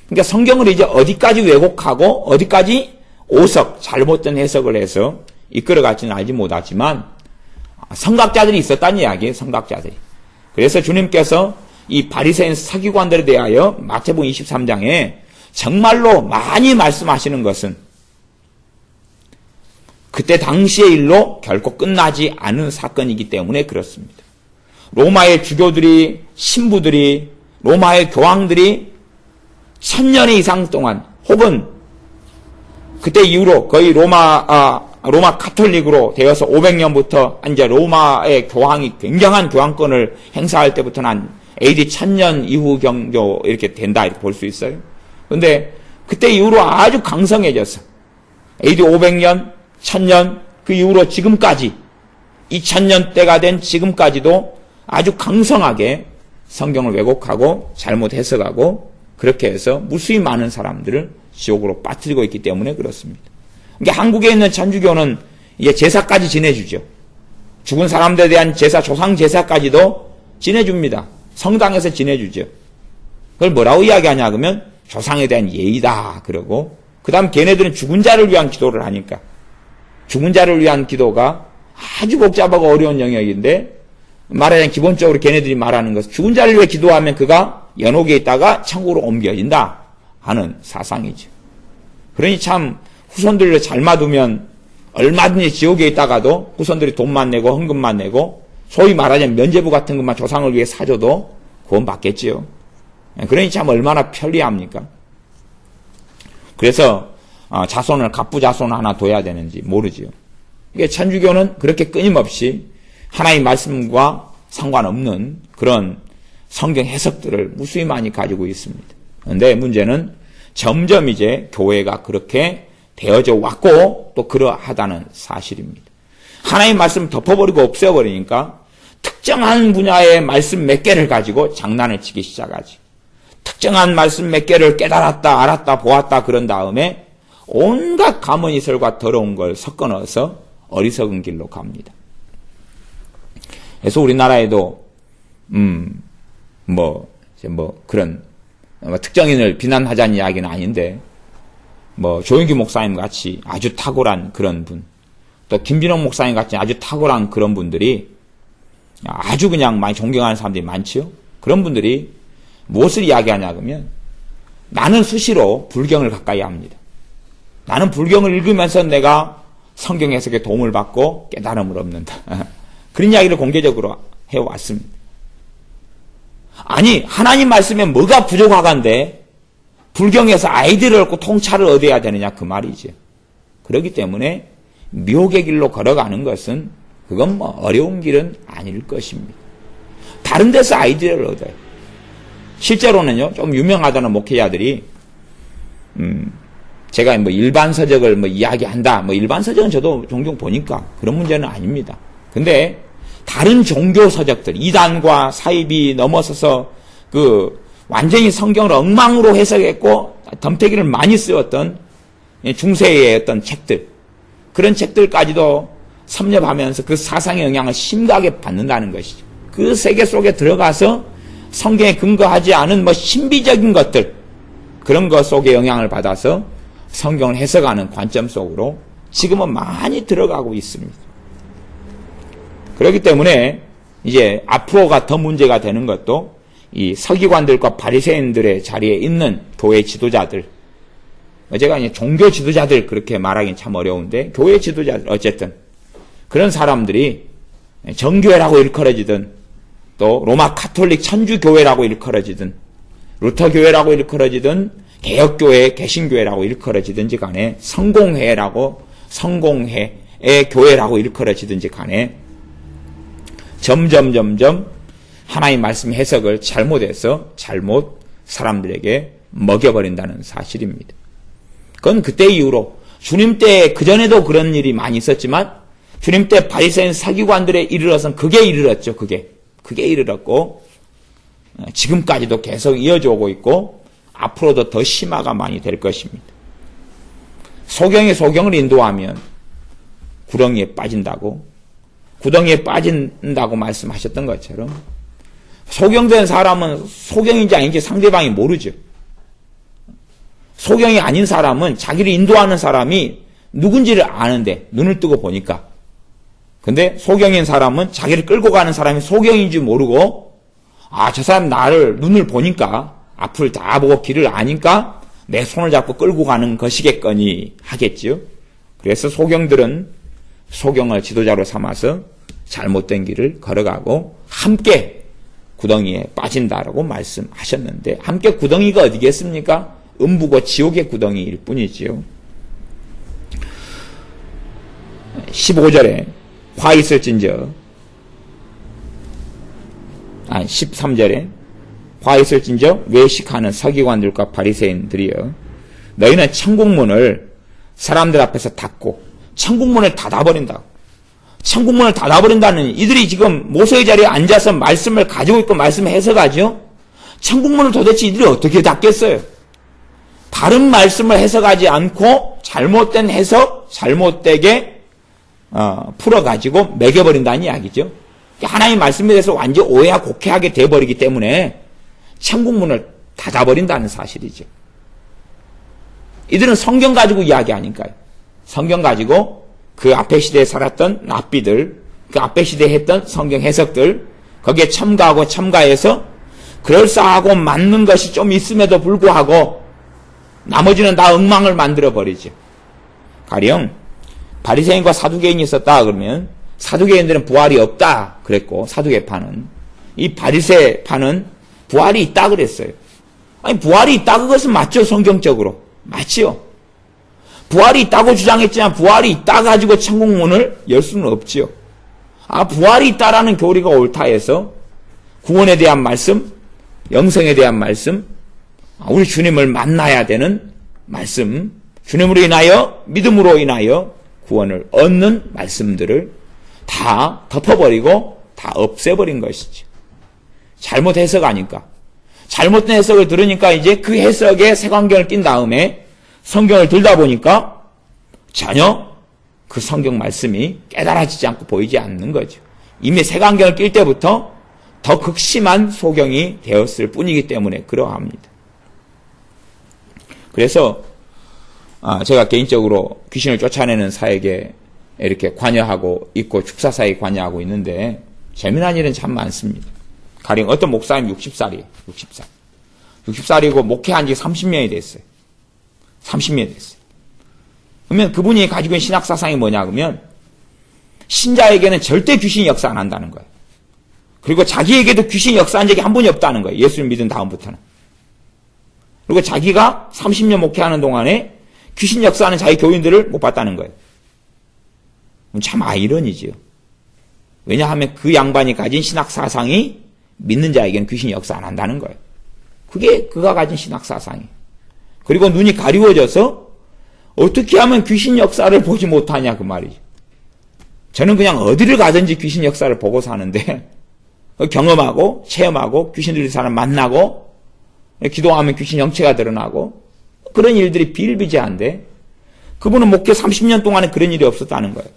그러니까 성경을 이제 어디까지 왜곡하고 어디까지 오석, 잘못된 해석을 해서 이끌어갈지는 알지 못하지만 선각자들이 있었다는 이야기예요. 선각자들이. 그래서 주님께서 이 바리새인 서기관들에 대하여 마태복음 23장에 정말로 많이 말씀하시는 것은 그때 당시의 일로 결코 끝나지 않은 사건이기 때문에 그렇습니다. 로마의 주교들이, 신부들이, 로마의 교황들이 1000년 이상 동안 혹은 그때 이후로 거의 로마 카톨릭으로 되어서 500년부터 이제 로마의 교황이 굉장한 교황권을 행사할 때부터는 한 AD 1000년 이후 경조 이렇게 된다 이렇게 볼 수 있어요. 그런데 그때 이후로 아주 강성해져서 AD 500년, 1000년 그 이후로 지금까지 2000년 때가 된 지금까지도 아주 강성하게 성경을 왜곡하고 잘못 해석하고 그렇게 해서 무수히 많은 사람들을 지옥으로 빠뜨리고 있기 때문에 그렇습니다. 그러니까 한국에 있는 천주교는 이제 제사까지 지내주죠. 죽은 사람들에 대한 제사, 조상 제사까지도 지내줍니다. 성당에서 지내주죠. 그걸 뭐라고 이야기하냐 그러면 조상에 대한 예의다 그러고 그 다음 걔네들은 죽은 자를 위한 기도를 하니까 죽은 자를 위한 기도가 아주 복잡하고 어려운 영역인데 말하자면 기본적으로 걔네들이 말하는 것은 죽은 자를 위해 기도하면 그가 연옥에 있다가 천국으로 옮겨진다 하는 사상이죠. 그러니 참 후손들을 잘 놔두면 얼마든지 지옥에 있다가도 후손들이 돈만 내고 헌금만 내고 소위 말하자면 면죄부 같은 것만 조상을 위해 사줘도 구원 받겠지요. 그러니 참 얼마나 편리합니까? 그래서 자손을 갑부 자손 하나 둬야 되는지 모르지요. 이게 천주교는 그렇게 끊임없이 하나님 말씀과 상관없는 그런 성경 해석들을 무수히 많이 가지고 있습니다. 그런데 문제는 점점 이제 교회가 그렇게 되어져 왔고 또 그러하다는 사실입니다. 하나님 말씀을 덮어버리고 없애버리니까 특정한 분야의 말씀 몇 개를 가지고 장난을 치기 시작하지. 특정한 말씀 몇 개를 깨달았다, 알았다, 보았다 그런 다음에 온갖 가문이설과 더러운 걸 섞어 넣어서 어리석은 길로 갑니다. 그래서 우리나라에도 그런 특정인을 비난하자는 이야기는 아닌데 조영규 목사님 같이 아주 탁월한 그런 분, 또 김진홍 목사님 같이 아주 탁월한 그런 분들이 아주 그냥 많이 존경하는 사람들이 많지요. 그런 분들이 무엇을 이야기하냐 그러면 나는 수시로 불경을 가까이 합니다. 나는 불경을 읽으면서 내가 성경 해석에 도움을 받고 깨달음을 얻는다. 그런 이야기를 공개적으로 해왔습니다. 아니 하나님 말씀에 뭐가 부족하간데 불경에서 아이디어를 얻고 통찰을 얻어야 되느냐 그 말이죠. 그렇기 때문에 미혹의 길로 걸어가는 것은 그건 어려운 길은 아닐 것입니다. 다른 데서 아이디어를 얻어요. 실제로는요 좀 유명하다는 목회자들이 제가 일반 서적을 이야기한다. 일반 서적은 저도 종종 보니까 그런 문제는 아닙니다. 근데 다른 종교 서적들, 이단과 사입이 넘어서서 완전히 성경을 엉망으로 해석했고 덤태기를 많이 쓰였던 중세의 어떤 책들, 그런 책들까지도 섭렵하면서 그 사상의 영향을 심각하게 받는다는 것이죠. 그 세계 속에 들어가서 성경에 근거하지 않은 신비적인 것들, 그런 것 속에 영향을 받아서 성경을 해석하는 관점 속으로 지금은 많이 들어가고 있습니다. 그렇기 때문에 이제 앞으로가 더 문제가 되는 것도 이 서기관들과 바리새인들의 자리에 있는 교회 지도자들, 제가 이제 종교 지도자들 그렇게 말하기는 참 어려운데 교회 지도자들 어쨌든 그런 사람들이 정교회라고 일컬어지든 또 로마 카톨릭 천주교회라고 일컬어지든 루터교회라고 일컬어지든 개혁교회 개신교회라고 일컬어지든지 간에 성공회에 교회라고 일컬어지든지 간에 점점 하나님 말씀 해석을 잘못해서 잘못 사람들에게 먹여버린다는 사실입니다. 그건 그때 이후로 주님 때 그전에도 그런 일이 많이 있었지만 주님 때 바리새인 서기관들에 이르러서는 그게 이르렀죠. 그게 이르렀고 지금까지도 계속 이어져 오고 있고 앞으로도 더 심화가 많이 될 것입니다. 소경이 소경을 인도하면 구덩이에 빠진다고 구덩이에 빠진다고 말씀하셨던 것처럼 소경된 사람은 소경인지 아닌지 상대방이 모르죠. 소경이 아닌 사람은 자기를 인도하는 사람이 누군지를 아는데 눈을 뜨고 보니까 근데 소경인 사람은 자기를 끌고 가는 사람이 소경인지 모르고 저 사람 나를 눈을 보니까 앞을 다 보고 길을 아니까 내 손을 잡고 끌고 가는 것이겠거니 하겠지요. 그래서 소경들은 소경을 지도자로 삼아서 잘못된 길을 걸어가고 함께 구덩이에 빠진다라고 말씀하셨는데 함께 구덩이가 어디겠습니까? 음부고 지옥의 구덩이일 뿐이지요. 15절에 화 있을진저 13절에 화 있을진저 외식하는 서기관들과 바리새인들이여 너희는 천국문을 사람들 앞에서 닫고 천국문을 닫아버린다. 천국문을 닫아버린다는 이들이 지금 모세의 자리에 앉아서 말씀을 가지고 있고 말씀 해석하죠. 천국문을 도대체 이들이 어떻게 닫겠어요? 바른 말씀을 해석하지 않고 잘못된 해석, 잘못되게 풀어가지고 매겨버린다는 이야기죠. 하나님 말씀에 대해서 완전 오해하고 곡해하게 돼버리기 때문에 천국문을 닫아버린다는 사실이죠. 이들은 성경 가지고 이야기하니까요. 성경 가지고 그 앞에 시대에 살았던 랍비들, 그 앞에 시대에 했던 성경 해석들, 거기에 첨가해서 그럴싸하고 맞는 것이 좀 있음에도 불구하고 나머지는 다 엉망을 만들어버리죠. 가령 바리새인과 사두개인이 있었다 그러면 사두개인들은 부활이 없다 그랬고 사두개파는 이 바리새파는 부활이 있다 그랬어요. 아니 부활이 있다 그것은 맞죠. 성경적으로 맞죠. 부활이 있다고 주장했지만 부활이 있다 가지고 천국문을 열 수는 없지요. 부활이 있다라는 교리가 옳다 해서 구원에 대한 말씀, 영생에 대한 말씀, 우리 주님을 만나야 되는 말씀, 주님으로 인하여 믿음으로 인하여 구원을 얻는 말씀들을 다 덮어버리고 다 없애버린 것이죠. 잘못 해석하니까. 잘못된 해석을 들으니까 이제 그 해석에 색안경을 낀 다음에 성경을 들다 보니까 전혀 그 성경 말씀이 깨달아지지 않고 보이지 않는 거죠. 이미 색안경을 낄 때부터 더 극심한 소경이 되었을 뿐이기 때문에 그러합니다. 그래서 제가 개인적으로 귀신을 쫓아내는 사역에 이렇게 관여하고 있고 축사사에 관여하고 있는데 재미난 일은 참 많습니다. 가령 어떤 목사님 60살이에요. 60살이고 목회한 지 30년이 됐어요. 30년이 됐어요. 그러면 그분이 가지고 있는 신학사상이 뭐냐 그러면 신자에게는 절대 귀신이 역사 안 한다는 거예요. 그리고 자기에게도 귀신이 역사한 적이 한 번이 없다는 거예요. 예수를 믿은 다음부터는. 그리고 자기가 30년 목회하는 동안에 귀신 역사하는 자기 교인들을 못 봤다는 거예요. 참 아이러니지요. 왜냐하면 그 양반이 가진 신학사상이 믿는 자에게는 귀신이 역사 안 한다는 거예요. 그게 그가 가진 신학사상이에요. 그리고 눈이 가리워져서 어떻게 하면 귀신 역사를 보지 못하냐 그 말이죠. 저는 그냥 어디를 가든지 귀신 역사를 보고 사는데 경험하고 체험하고 귀신들이 사람 만나고 기도하면 귀신 형체가 드러나고 그런 일들이 비일비재한데 그분은 목회 30년 동안에 그런 일이 없었다는 거예요.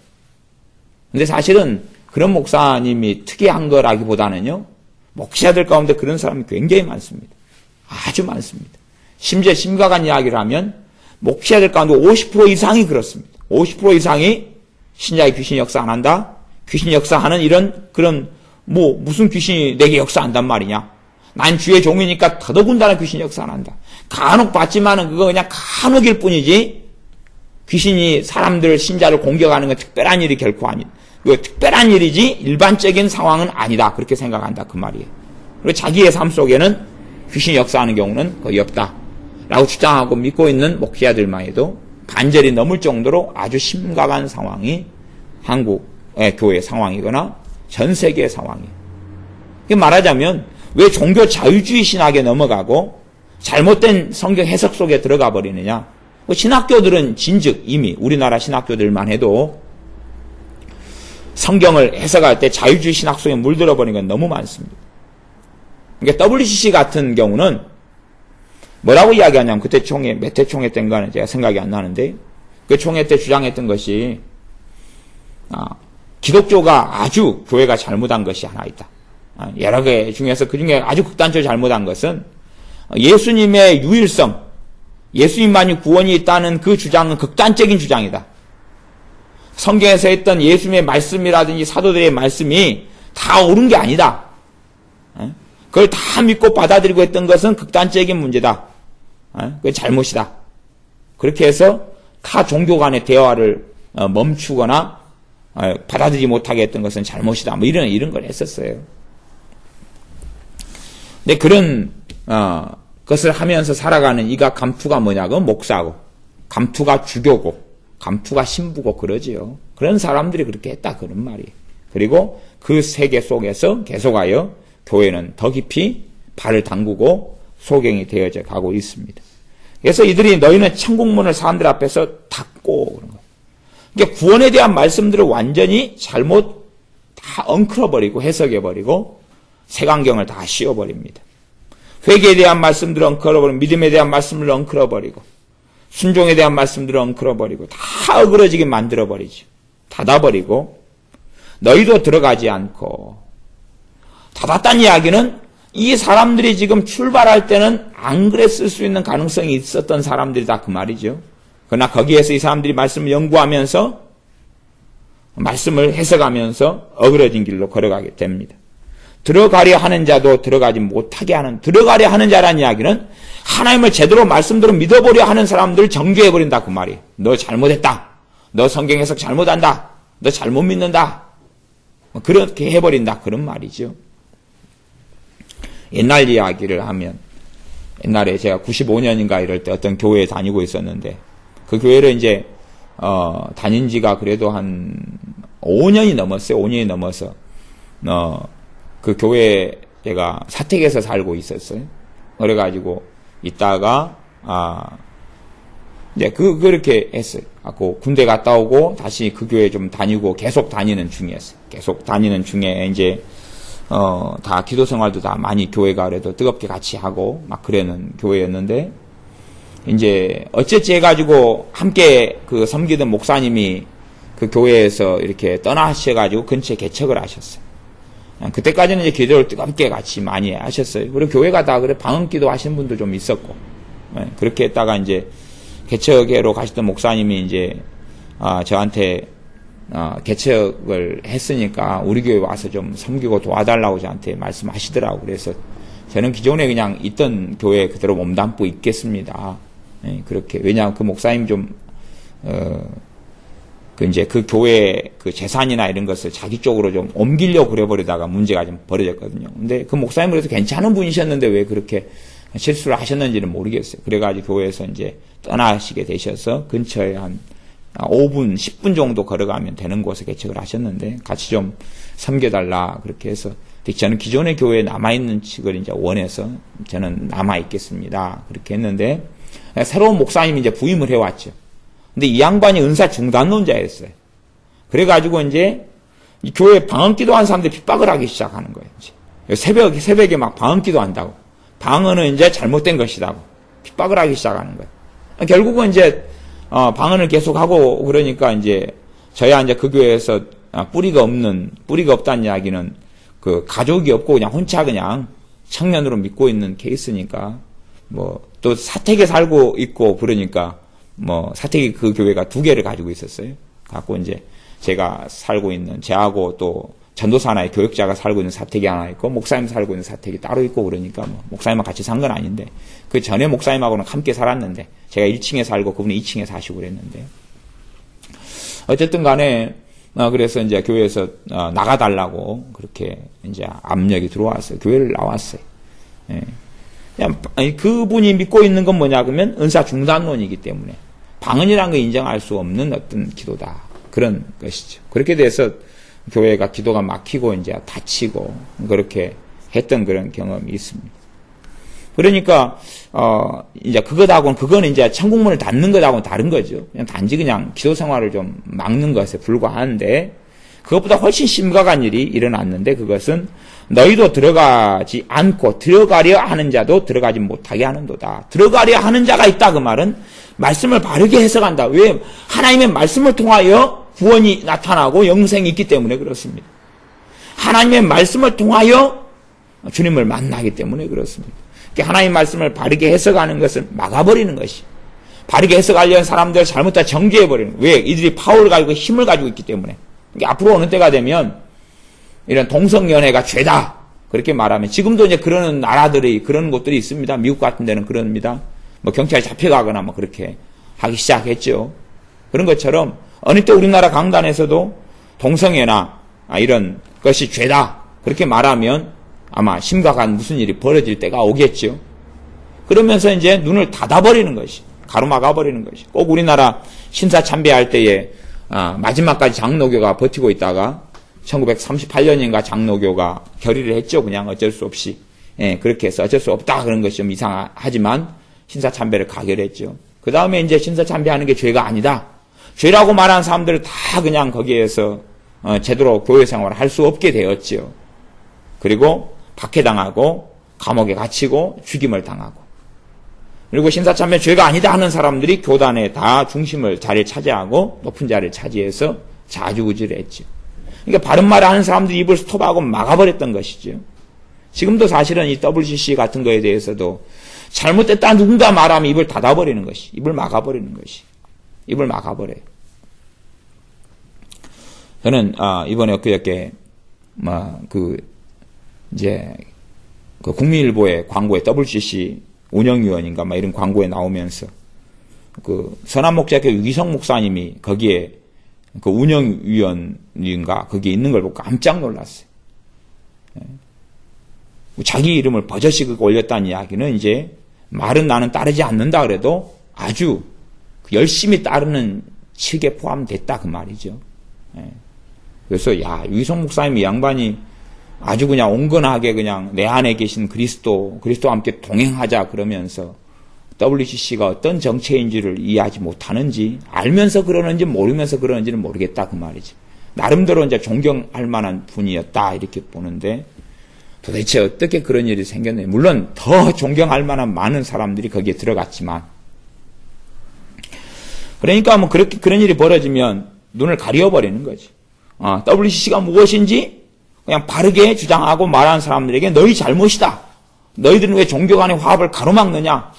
근데 사실은 그런 목사님이 특이한 거라기보다는요. 목사들 가운데 그런 사람이 굉장히 많습니다. 아주 많습니다. 심지어 심각한 이야기를 하면 목사들 가운데 50% 이상이 그렇습니다. 50% 이상이 신자의 귀신 역사 안 한다? 귀신 역사하는 그런 무슨 귀신이 내게 역사한단 말이냐? 난 주의 종이니까 더더군다나 귀신 역사 안 한다. 간혹 봤지만은 그거 그냥 간혹일 뿐이지 귀신이 사람들 신자를 공격하는 건 특별한 일이 결코 아니다. 그 특별한 일이지 일반적인 상황은 아니다. 그렇게 생각한다 그 말이에요. 그리고 자기의 삶 속에는 귀신이 역사하는 경우는 거의 없다. 라고 주장하고 믿고 있는 목회자들만 해도 반절이 넘을 정도로 아주 심각한 상황이 한국의 교회 상황이거나 전 세계의 상황이에요. 말하자면 왜 종교 자유주의 신학에 넘어가고 잘못된 성경 해석 속에 들어가 버리느냐. 신학교들은 진즉 이미 우리나라 신학교들만 해도 성경을 해석할 때 자유주의 신학 속에 물들어 버린 건 너무 많습니다. 그러니까 WCC 같은 경우는 뭐라고 이야기하냐면 그때 총회, 몇 회 총회 때인가는 제가 생각이 안 나는데 그 총회 때 주장했던 것이 기독교가 아주 교회가 잘못한 것이 하나 있다. 여러 개 중에서 그 중에 아주 극단적으로 잘못한 것은 예수님의 유일성, 예수님만이 구원이 있다는 그 주장은 극단적인 주장이다. 성경에서 했던 예수님의 말씀이라든지 사도들의 말씀이 다 옳은 게 아니다. 그걸 다 믿고 받아들이고 했던 것은 극단적인 문제다. 그게 잘못이다. 그렇게 해서 타 종교 간의 대화를 멈추거나 받아들이지 못하게 했던 것은 잘못이다. 뭐 이런 걸 했었어요. 근데 그런 것을 하면서 살아가는 이가 감투가 뭐냐고 목사고, 감투가 주교고, 감투가 신부고 그러지요. 그런 사람들이 그렇게 했다 그런 말이에요. 그리고 그 세계 속에서 계속하여 교회는 더 깊이 발을 담그고 소경이 되어져 가고 있습니다. 그래서 이들이 너희는 천국문을 사람들 앞에서 닫고 그런 거예요. 그러니까 구원에 대한 말씀들을 완전히 잘못 다 엉클어버리고 해석해버리고 색안경을 다 씌워버립니다. 회개에 대한 말씀들을 엉클어버리고 믿음에 대한 말씀을 엉클어버리고 순종에 대한 말씀들을 엉클어버리고 다 어그러지게 만들어버리죠. 닫아버리고 너희도 들어가지 않고 닫았다는 이야기는 이 사람들이 지금 출발할 때는 안 그랬을 수 있는 가능성이 있었던 사람들이다 그 말이죠. 그러나 거기에서 이 사람들이 말씀을 연구하면서 말씀을 해석하면서 어그러진 길로 걸어가게 됩니다. 들어가려 하는 자도 들어가지 못하게 하는, 들어가려 하는 자라는 이야기는 하나님을 제대로 말씀대로 믿어보려 하는 사람들을 정죄해버린다 그 말이에요. 너 잘못했다. 너 성경 해석 잘못한다. 너 잘못 믿는다. 그렇게 해버린다 그런 말이죠. 옛날 이야기를 하면 옛날에 제가 95년인가 이럴 때 어떤 교회에 다니고 있었는데 그 교회를 이제 다닌 지가 그래도 한 5년이 넘었어요. 5년이 넘어서 그 교회에 제가 사택에서 살고 있었어요. 그래가지고 있다가 이제 그렇게 했어요. 그 군대 갔다 오고 다시 그 교회 좀 다니고 계속 다니는 중이었어요. 계속 다니는 중에 이제 다 기도 생활도 다 많이 교회가 그래도 뜨겁게 같이 하고 막 그러는 교회였는데 이제 어쨌지 해가지고 함께 그 섬기던 목사님이 그 교회에서 이렇게 떠나셔가지고 근처에 개척을 하셨어요. 그때까지는 이제 기도를 뜨겁게 같이 많이 하셨어요. 그리고 교회가 다 그래 방언기도 하신 분도 좀 있었고 그렇게 했다가 이제 개척회로 가셨던 목사님이 이제 저한테 개척을 했으니까 우리 교회 와서 좀 섬기고 도와달라고 저한테 말씀하시더라고. 그래서 저는 기존에 그냥 있던 교회에 그대로 몸담고 있겠습니다. 그렇게. 왜냐하면 그 목사님 좀, 이제 그 교회 그 재산이나 이런 것을 자기 쪽으로 좀 옮기려고 그래버리다가 문제가 좀 벌어졌거든요. 근데 그 목사님 그래도 괜찮은 분이셨는데 왜 그렇게 실수를 하셨는지는 모르겠어요. 그래가지고 교회에서 이제 떠나시게 되셔서 근처에 한 5분, 10분 정도 걸어가면 되는 곳에 개척을 하셨는데 같이 좀 섬겨달라 그렇게 해서 저는 기존의 교회에 남아있는 측을 이제 원해서 저는 남아있겠습니다. 그렇게 했는데 새로운 목사님이 이제 부임을 해왔죠. 근데 이 양반이 은사 중단론자였어요. 그래가지고 이제 이 교회 방언기도 한 사람들 핍박을 하기 시작하는 거예요. 이제. 새벽에 막 방언기도 한다고. 방언은 이제 잘못된 것이라고. 핍박을 하기 시작하는 거예요. 결국은 이제 방언을 계속하고 그러니까 이제 저야 이제 그 교회에서 뿌리가 없다는 이야기는 그 가족이 없고 그냥 혼자 그냥 청년으로 믿고 있는 케이스니까 뭐 또 사택에 살고 있고 그러니까 뭐 사택이 그 교회가 2개를 가지고 있었어요. 갖고 이제 제가 살고 있는 제하고 또 전도사 하나의 교역자가 살고 있는 사택이 하나 있고 목사님 살고 있는 사택이 따로 있고 그러니까 뭐 목사님하고 같이 산 건 아닌데 그 전에 목사님하고는 함께 살았는데 제가 1층에 살고 그분이 2층에 사시고 그랬는데 어쨌든 간에 그래서 이제 교회에서 나가달라고 그렇게 이제 압력이 들어왔어요. 교회를 나왔어요. 예. 그분이 믿고 있는 건 뭐냐 그러면 은사 중단론이기 때문에 방언이라는 걸 인정할 수 없는 어떤 기도다. 그런 것이죠. 그렇게 돼서 교회가 기도가 막히고 이제 다치고 그렇게 했던 그런 경험이 있습니다. 그러니까 이제 그거는 이제 천국문을 닫는 것하고는 다른 거죠. 그냥 단지 그냥 기도 생활을 좀 막는 것에 불과한데, 그것보다 훨씬 심각한 일이 일어났는데, 그것은 너희도 들어가지 않고 들어가려 하는 자도 들어가지 못하게 하는도다. 들어가려 하는 자가 있다, 그 말은 말씀을 바르게 해석한다. 왜? 하나님의 말씀을 통하여 구원이 나타나고 영생이 있기 때문에 그렇습니다. 하나님의 말씀을 통하여 주님을 만나기 때문에 그렇습니다. 하나님 말씀을 바르게 해석하는 것은 막아버리는 것이, 바르게 해석하려는 사람들을 잘못다 정죄해버리는. 왜? 이들이 파워를 가지고 힘을 가지고 있기 때문에. 그러니까 앞으로 어느 때가 되면 이런 동성연애가 죄다 그렇게 말하면, 지금도 이제 그러는 나라들이, 그런 곳들이 있습니다. 미국 같은 데는 그럽니다. 뭐 경찰에 잡혀가거나 뭐 그렇게 하기 시작했죠. 그런 것처럼 어느 때 우리나라 강단에서도 동성애나 이런 것이 죄다 그렇게 말하면 아마 심각한 무슨 일이 벌어질 때가 오겠죠. 그러면서 이제 눈을 닫아버리는 것이, 가로막아버리는 것이. 꼭 우리나라 신사 참배할 때에 마지막까지 장로교가 버티고 있다가 1938년인가 장로교가 결의를 했죠. 그냥 어쩔 수 없이. 예, 그렇게 해서 어쩔 수 없다 그런 것이 좀 이상하지만 신사 참배를 가결했죠. 그 다음에 이제 신사 참배하는 게 죄가 아니다. 죄라고 말하는 사람들을 다 그냥 거기에서 제대로 교회 생활을 할 수 없게 되었죠. 그리고 박해당하고 감옥에 갇히고 죽임을 당하고, 그리고 신사참배 죄가 아니다 하는 사람들이 교단에 다 자리를 차지하고 높은 자리를 차지해서 자주우지를 했죠. 그러니까 바른 말을 하는 사람들이 입을 스톱하고 막아버렸던 것이죠. 지금도 사실은 이 WCC 같은 거에 대해서도 잘못됐다 누군가 말하면 입을 닫아버리는 것이, 입을 막아버리는 것이, 입을 막아버려요. 저는 이번에 엊그저께 이제 그 국민일보의 광고에 WCC 운영위원인가 이런 광고에 나오면서 그 선한목자교 유기성 목사님이 거기에 그 운영위원인가 거기에 있는 걸 보고 깜짝 놀랐어요. 자기 이름을 버젓이 올렸다는 이야기는 이제 말은 나는 따르지 않는다 그래도 아주 열심히 따르는 칙에 포함됐다 그 말이죠. 그래서 유기성 목사님 이 양반이 아주 그냥 온건하게 그냥 내 안에 계신 그리스도와 함께 동행하자 그러면서 WCC가 어떤 정체인지를 이해하지 못하는지, 알면서 그러는지 모르면서 그러는지는 모르겠다 그 말이지. 나름대로 이제 존경할 만한 분이었다 이렇게 보는데, 도대체 어떻게 그런 일이 생겼나요? 물론 더 존경할 만한 많은 사람들이 거기에 들어갔지만, 그러니까 뭐 그런 일이 벌어지면 눈을 가려버리는 거지. WCC가 무엇인지 그냥 바르게 주장하고 말하는 사람들에게 너희 잘못이다. 너희들은 왜 종교 간의 화합을 가로막느냐?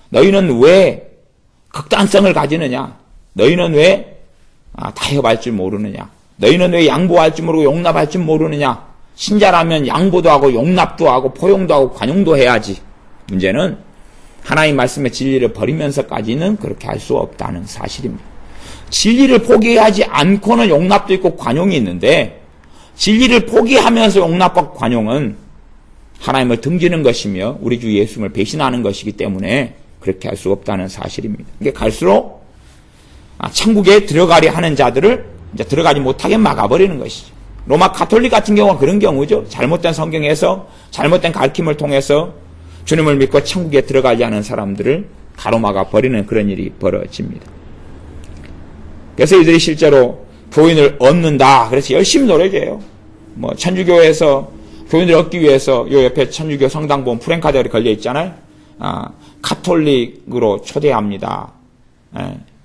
너희는 왜 극단성을 가지느냐? 너희는 왜 타협할 줄 모르느냐? 너희는 왜 양보할 줄 모르고 용납할 줄 모르느냐? 신자라면 양보도 하고 용납도 하고 포용도 하고 관용도 해야지. 문제는 하나님 말씀의 진리를 버리면서까지는 그렇게 할 수 없다는 사실입니다. 진리를 포기하지 않고는 용납도 있고 관용이 있는데, 진리를 포기하면서 용납과 관용은 하나님을 등지는 것이며 우리 주 예수님을 배신하는 것이기 때문에 그렇게 할 수 없다는 사실입니다. 이게 갈수록 천국에 들어가려 하는 자들을 이제 들어가지 못하게 막아버리는 것이죠. 로마 가톨릭 같은 경우는 그런 경우죠. 잘못된 성경에서 잘못된 가르침을 통해서 주님을 믿고 천국에 들어가지 않은 사람들을 가로막아 버리는 그런 일이 벌어집니다. 그래서 이들이 실제로 교인을 얻는다. 그래서 열심히 노력해요. 천주교에서 교인을 얻기 위해서 요 옆에 천주교 성당 보면 프랭카드가 걸려 있잖아요. 카톨릭으로 초대합니다.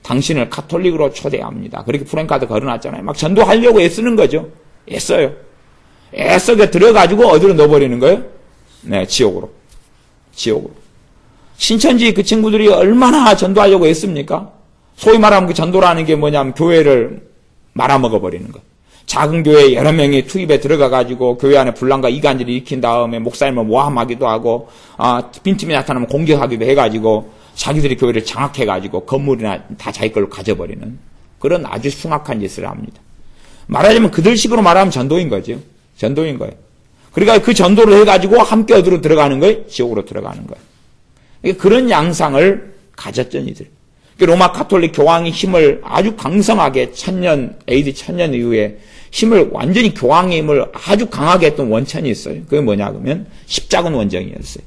당신을 카톨릭으로 초대합니다. 그렇게 프랭카드 걸어놨잖아요. 막 전도하려고 애쓰는 거죠. 애써요. 애써게 들어가지고 어디로 넣어버리는 거예요? 네, 지옥으로. 신천지 그 친구들이 얼마나 전도하려고 애씁니까? 소위 말하면 그 전도라는 게 뭐냐면 교회를 말아먹어버리는 것. 작은 교회에 여러 명이 투입에 들어가가지고 교회 안에 분란과 이간질을 일으킨 다음에 목사님을 모함하기도 하고, 빈틈이 나타나면 공격하기도 해가지고 자기들이 교회를 장악해가지고 건물이나 다 자기 걸로 가져버리는 그런 아주 흉악한 짓을 합니다. 말하자면 그들식으로 말하면 전도인 거죠. 전도인 거예요. 그러니까 그 전도를 해가지고 함께 어디로 들어가는 거예요? 지옥으로 들어가는 거예요. 그런 양상을 가졌던 이들. 로마 가톨릭 교황이 힘을 아주 강성하게 AD 1000년 이후에 힘을 완전히 교황의 힘을 아주 강하게 했던 원천이 있어요. 그게 뭐냐 그러면 십자군 원정이었어요.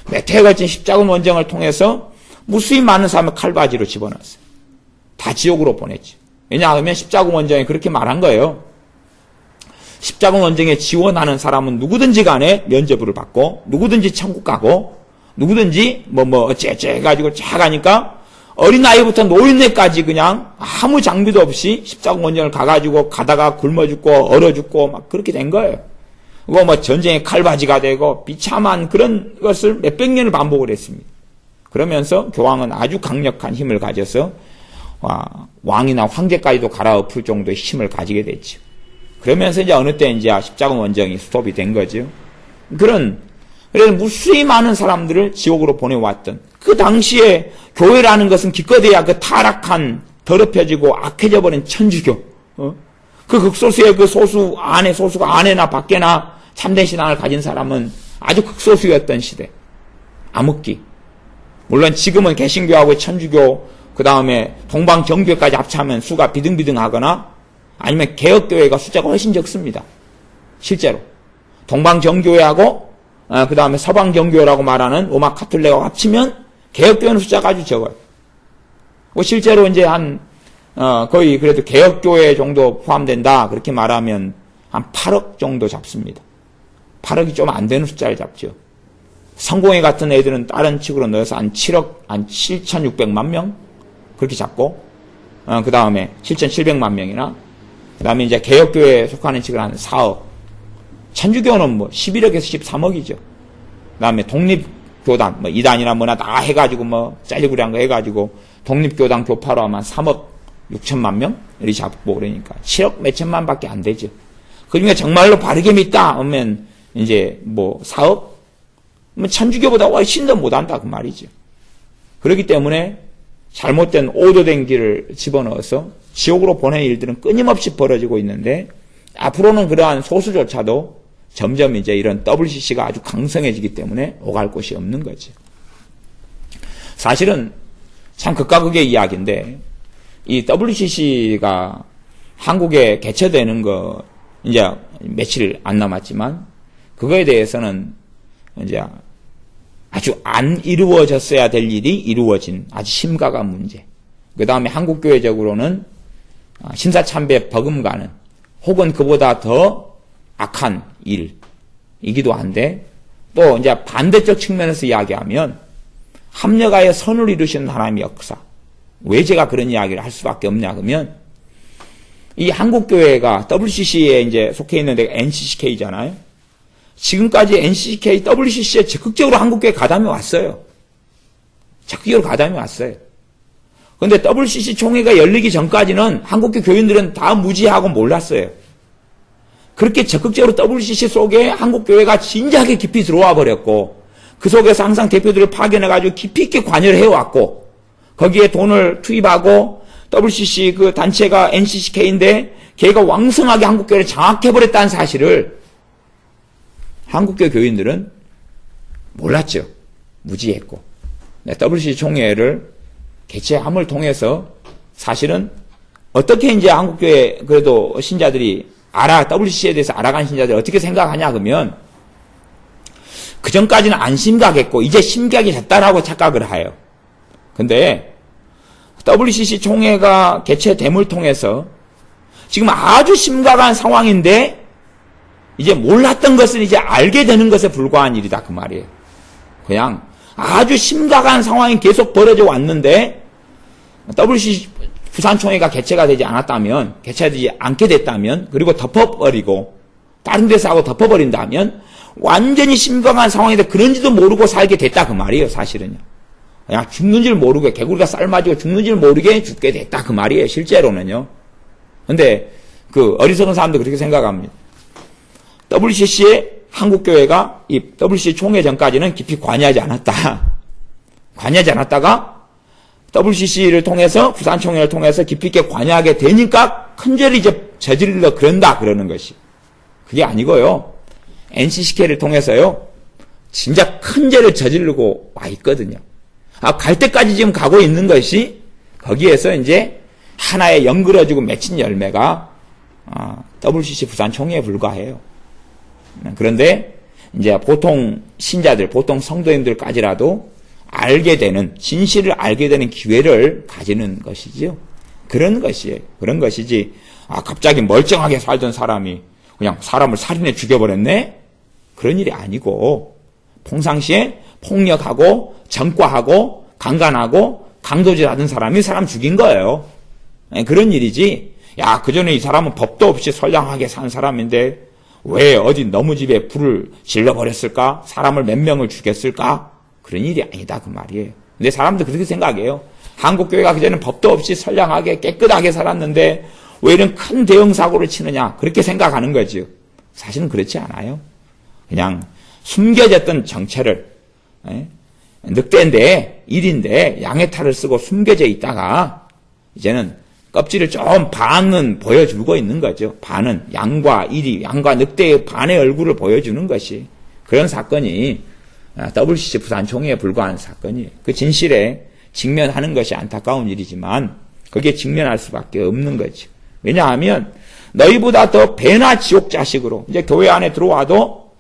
몇 해에 걸친 십자군 원정을 통해서 무수히 많은 사람을 칼바지로 집어넣었어요. 다 지옥으로 보냈죠. 왜냐하면 십자군 원정이 그렇게 말한 거예요. 십자군 원정에 지원하는 사람은 누구든지 간에 면죄부를 받고 누구든지 천국 가고 누구든지 어째 해가지고 쫙 가니까 어린아이부터 노인네까지 그냥 아무 장비도 없이 십자군 원정을 가가지고 가다가 굶어 죽고 얼어 죽고 막 그렇게 된 거예요. 그거 전쟁의 칼바지가 되고 비참한 그런 것을 몇백 년을 반복을 했습니다. 그러면서 교황은 아주 강력한 힘을 가져서 왕이나 황제까지도 갈아엎을 정도의 힘을 가지게 됐죠. 그러면서 이제 어느 때 이제 십자군 원정이 스톱이 된 거죠. 그래서 무수히 많은 사람들을 지옥으로 보내왔던 그 당시에 교회라는 것은 기껏해야 그 타락한 더럽혀지고 악해져 버린 천주교 그 극소수의 그 소수가 안에나 밖에나 참된 신앙을 가진 사람은 아주 극소수였던 시대. 암흑기. 물론 지금은 개신교하고 천주교 그 다음에 동방정교까지 합치면 수가 비등비등하거나 아니면 개혁교회가 숫자가 훨씬 적습니다. 실제로 동방정교회하고 그 다음에 서방정교회라고 말하는 로마 가톨릭하고 합치면 개혁교회는 숫자가 아주 적어요. 실제로 이제 거의 그래도 개혁교회 정도 포함된다 그렇게 말하면 한 8억 정도 잡습니다. 8억이 좀 안 되는 숫자를 잡죠. 성공회 같은 애들은 다른 측으로 넣어서 한 7,600만 명 그렇게 잡고 그 다음에 7,700만 명이나 그 다음에 이제 개혁교회에 속하는 측은 한 4억. 천주교는 11억에서 13억이죠. 그 다음에 독립교단, 이단이나 뭐나 다 해가지고 짤리구리한 거 해가지고 독립교단 교파로 하면 3억 6천만 명? 이렇게 잡고 그러니까 7억 몇천만 밖에 안 되죠. 그 중에 정말로 바르게 믿다 하면 이제 4억? 천주교보다 훨씬 더 못한다 그 말이죠. 그렇기 때문에 잘못된 오도된 길을 집어넣어서 지옥으로 보내는 일들은 끊임없이 벌어지고 있는데 앞으로는 그러한 소수조차도 점점 이제 이런 WCC가 아주 강성해지기 때문에 오갈 곳이 없는 거죠. 사실은 참 극과 극의 이야기인데 이 WCC가 한국에 개최되는 거 이제 며칠 안 남았지만 그거에 대해서는 이제 아주 안 이루어졌어야 될 일이 이루어진 아주 심각한 문제. 그 다음에 한국교회적으로는 심사참배 버금가는 혹은 그보다 더 악한 일이기도 한데 또 이제 반대쪽 측면에서 이야기하면 합력하여 선을 이루시는 하나님의 역사. 왜 제가 그런 이야기를 할 수밖에 없냐 그러면 이 한국교회가 WCC에 이제 속해 있는 데가 NCCK잖아요. 지금까지 NCCK, WCC에 적극적으로 한국교회 가담이 왔어요. 적극적으로 가담이 왔어요. 그런데 WCC 총회가 열리기 전까지는 한국교 교인들은 다 무지하고 몰랐어요. 그렇게 적극적으로 WCC 속에 한국교회가 진지하게 깊이 들어와 버렸고 그 속에서 항상 대표들을 파견해가지고 깊이 있게 관여를 해왔고 거기에 돈을 투입하고 WCC 그 단체가 NCCK인데 걔가 왕성하게 한국교회를 장악해버렸다는 사실을 한국교 교인들은 몰랐죠. 무지했고. WCC 총회를 개최함을 통해서 사실은 어떻게 이제 한국교회 그래도 신자들이 WCC에 대해서 알아간 신자들이 어떻게 생각하냐 그러면 그 전까지는 안 심각했고 이제 심각해졌다라고 착각을 해요. 근데 WCC 총회가 개최됨을 통해서 지금 아주 심각한 상황인데 이제 몰랐던 것을 이제 알게 되는 것에 불과한 일이다 그 말이에요. 그냥 아주 심각한 상황이 계속 벌어져 왔는데 WCC 부산총회가 개최가 되지 않았다면 개최되지 않게 됐다면 그리고 덮어버리고 다른 데서 하고 덮어버린다면 완전히 심각한 상황인데 그런지도 모르고 살게 됐다 그 말이에요. 사실은요. 그냥 죽는 줄 모르게 개구리가 쌀맞이고 죽는 줄 모르게 죽게 됐다 그 말이에요. 실제로는요. 근데 그 어리석은 사람도 그렇게 생각합니다. WCC에 한국교회가 이 WCC 총회 전까지는 깊이 관여하지 않았다. 관여하지 않았다가 WCC를 통해서 부산총회를 통해서 깊이 있게 관여하게 되니까 큰 죄를 이제 저지르려 그런다 그러는 것이. 그게 아니고요. NCCK를 통해서요. 진짜 큰 죄를 저지르고 와 있거든요. 갈 때까지 지금 가고 있는 것이 거기에서 이제 하나의 연그러지고 맺힌 열매가 WCC 부산 총회에 불과해요. 그런데 이제 보통 신자들, 보통 성도님들까지라도 알게 되는, 진실을 알게 되는 기회를 가지는 것이지요. 그런 것이에요. 그런 것이지, 갑자기 멀쩡하게 살던 사람이 그냥 사람을 살인해 죽여버렸네? 그런 일이 아니고, 평상시에 폭력하고, 전과하고, 강간하고, 강도질하던 사람이 사람 죽인 거예요. 그런 일이지, 그전에 이 사람은 법도 없이 선량하게 산 사람인데, 왜 어디 너무 집에 불을 질러버렸을까? 사람을 몇 명을 죽였을까? 그런 일이 아니다, 그 말이에요. 근데 사람들 그렇게 생각해요. 한국교회가 그전에는 법도 없이 선량하게 깨끗하게 살았는데 왜 이런 큰 대형 사고를 치느냐, 그렇게 생각하는 거죠. 사실은 그렇지 않아요. 그냥 숨겨졌던 정체를, 늑대인데, 일인데 양의 탈을 쓰고 숨겨져 있다가 이제는 껍질을 좀 반은 보여주고 있는 거죠. 반은 양과 일이, 양과 늑대의 반의 얼굴을 보여주는 것이, 그런 사건이 WCC 부산 총회에 불과한 사건이에요. 그 진실에 직면하는 것이 안타까운 일이지만 거기에 직면할 수밖에 없는 거죠. 왜냐하면 너희보다 더 배나 지옥 자식으로, 이제 교회 안에 들어와도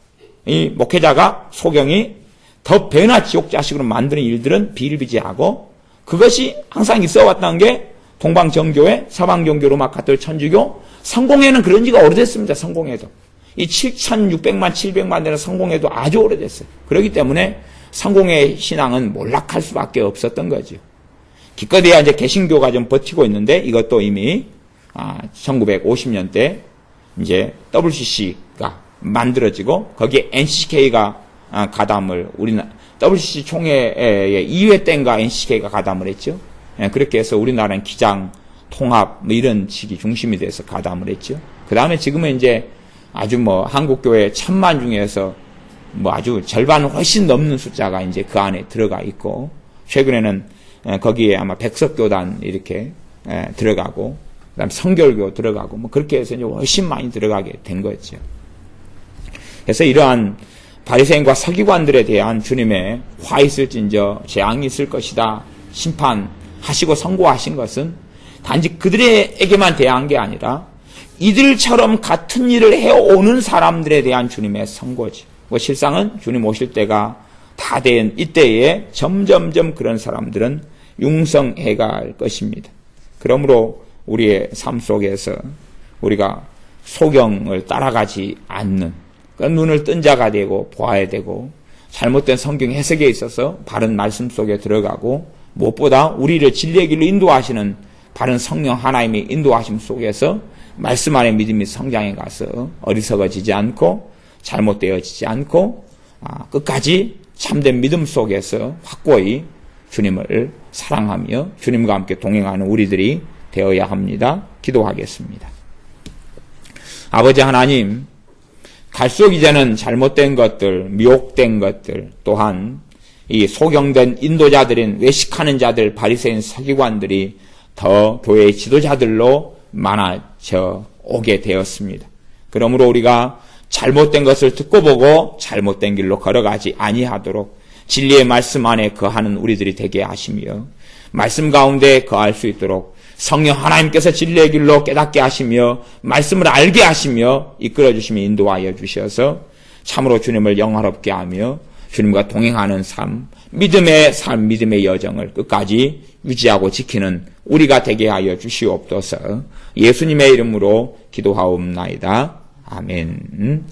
이 목회자가, 소경이 더 배나 지옥 자식으로 만드는 일들은 비일비재하고, 그것이 항상 있어 왔다는 게 동방정교회, 서방정교, 로마 가톨릭, 천주교, 성공회는 그런 지가 오래됐습니다. 성공회도. 이 7,600만, 700만 되는 성공회도 아주 오래됐어요. 그렇기 때문에 성공회 신앙은 몰락할 수밖에 없었던 거죠. 기껏해야 이제 개신교가 좀 버티고 있는데, 이것도 이미 1950년대 이제 WCC가 만들어지고, 거기에 NCK가 가담을, WCC 총회에 2회 때인가 NCK가 가담을 했죠. 그렇게 해서 우리나라는 기장, 통합, 이런 식이 중심이 돼서 가담을 했죠. 그 다음에 지금은 이제 아주 한국교회 1000만 중에서 아주 절반 훨씬 넘는 숫자가 이제 그 안에 들어가 있고, 최근에는 거기에 아마 백석교단 이렇게 들어가고, 그 다음 성결교 들어가고, 그렇게 해서 이제 훨씬 많이 들어가게 된 거죠. 그래서 이러한 바리새인과 서기관들에 대한 주님의 화 있을진저 재앙이 있을 것이다, 심판하시고 선고하신 것은 단지 그들에게만 대한 게 아니라 이들처럼 같은 일을 해오는 사람들에 대한 주님의 선고지. 실상은 주님 오실 때가 다 된 이때에 점점점 그런 사람들은 융성해갈 것입니다. 그러므로 우리의 삶 속에서 우리가 소경을 따라가지 않는, 눈을 뜬 자가 되고 보아야 되고, 잘못된 성경 해석에 있어서 바른 말씀 속에 들어가고, 무엇보다 우리를 진리의 길로 인도하시는 바른 성령 하나님의 인도하심 속에서 말씀 안에 믿음이 성장해 가서 어리석어지지 않고 잘못되어지지 않고 끝까지 참된 믿음 속에서 확고히 주님을 사랑하며 주님과 함께 동행하는 우리들이 되어야 합니다. 기도하겠습니다. 아버지 하나님, 갈수록 이제는 잘못된 것들, 미혹된 것들, 또한 이 소경된 인도자들인 외식하는 자들, 바리새인 서기관들이 더 교회의 지도자들로 많아져 오게 되었습니다. 그러므로 우리가 잘못된 것을 듣고 보고 잘못된 길로 걸어가지 아니하도록 진리의 말씀 안에 거하는 우리들이 되게 하시며, 말씀 가운데 거할 수 있도록 성령 하나님께서 진리의 길로 깨닫게 하시며 말씀을 알게 하시며 이끌어 주시며 인도하여 주셔서 참으로 주님을 영화롭게 하며 주님과 동행하는 삶, 믿음의 삶, 믿음의 여정을 끝까지 유지하고 지키는 우리가 되게 하여 주시옵소서. 예수님의 이름으로 기도하옵나이다. 아멘.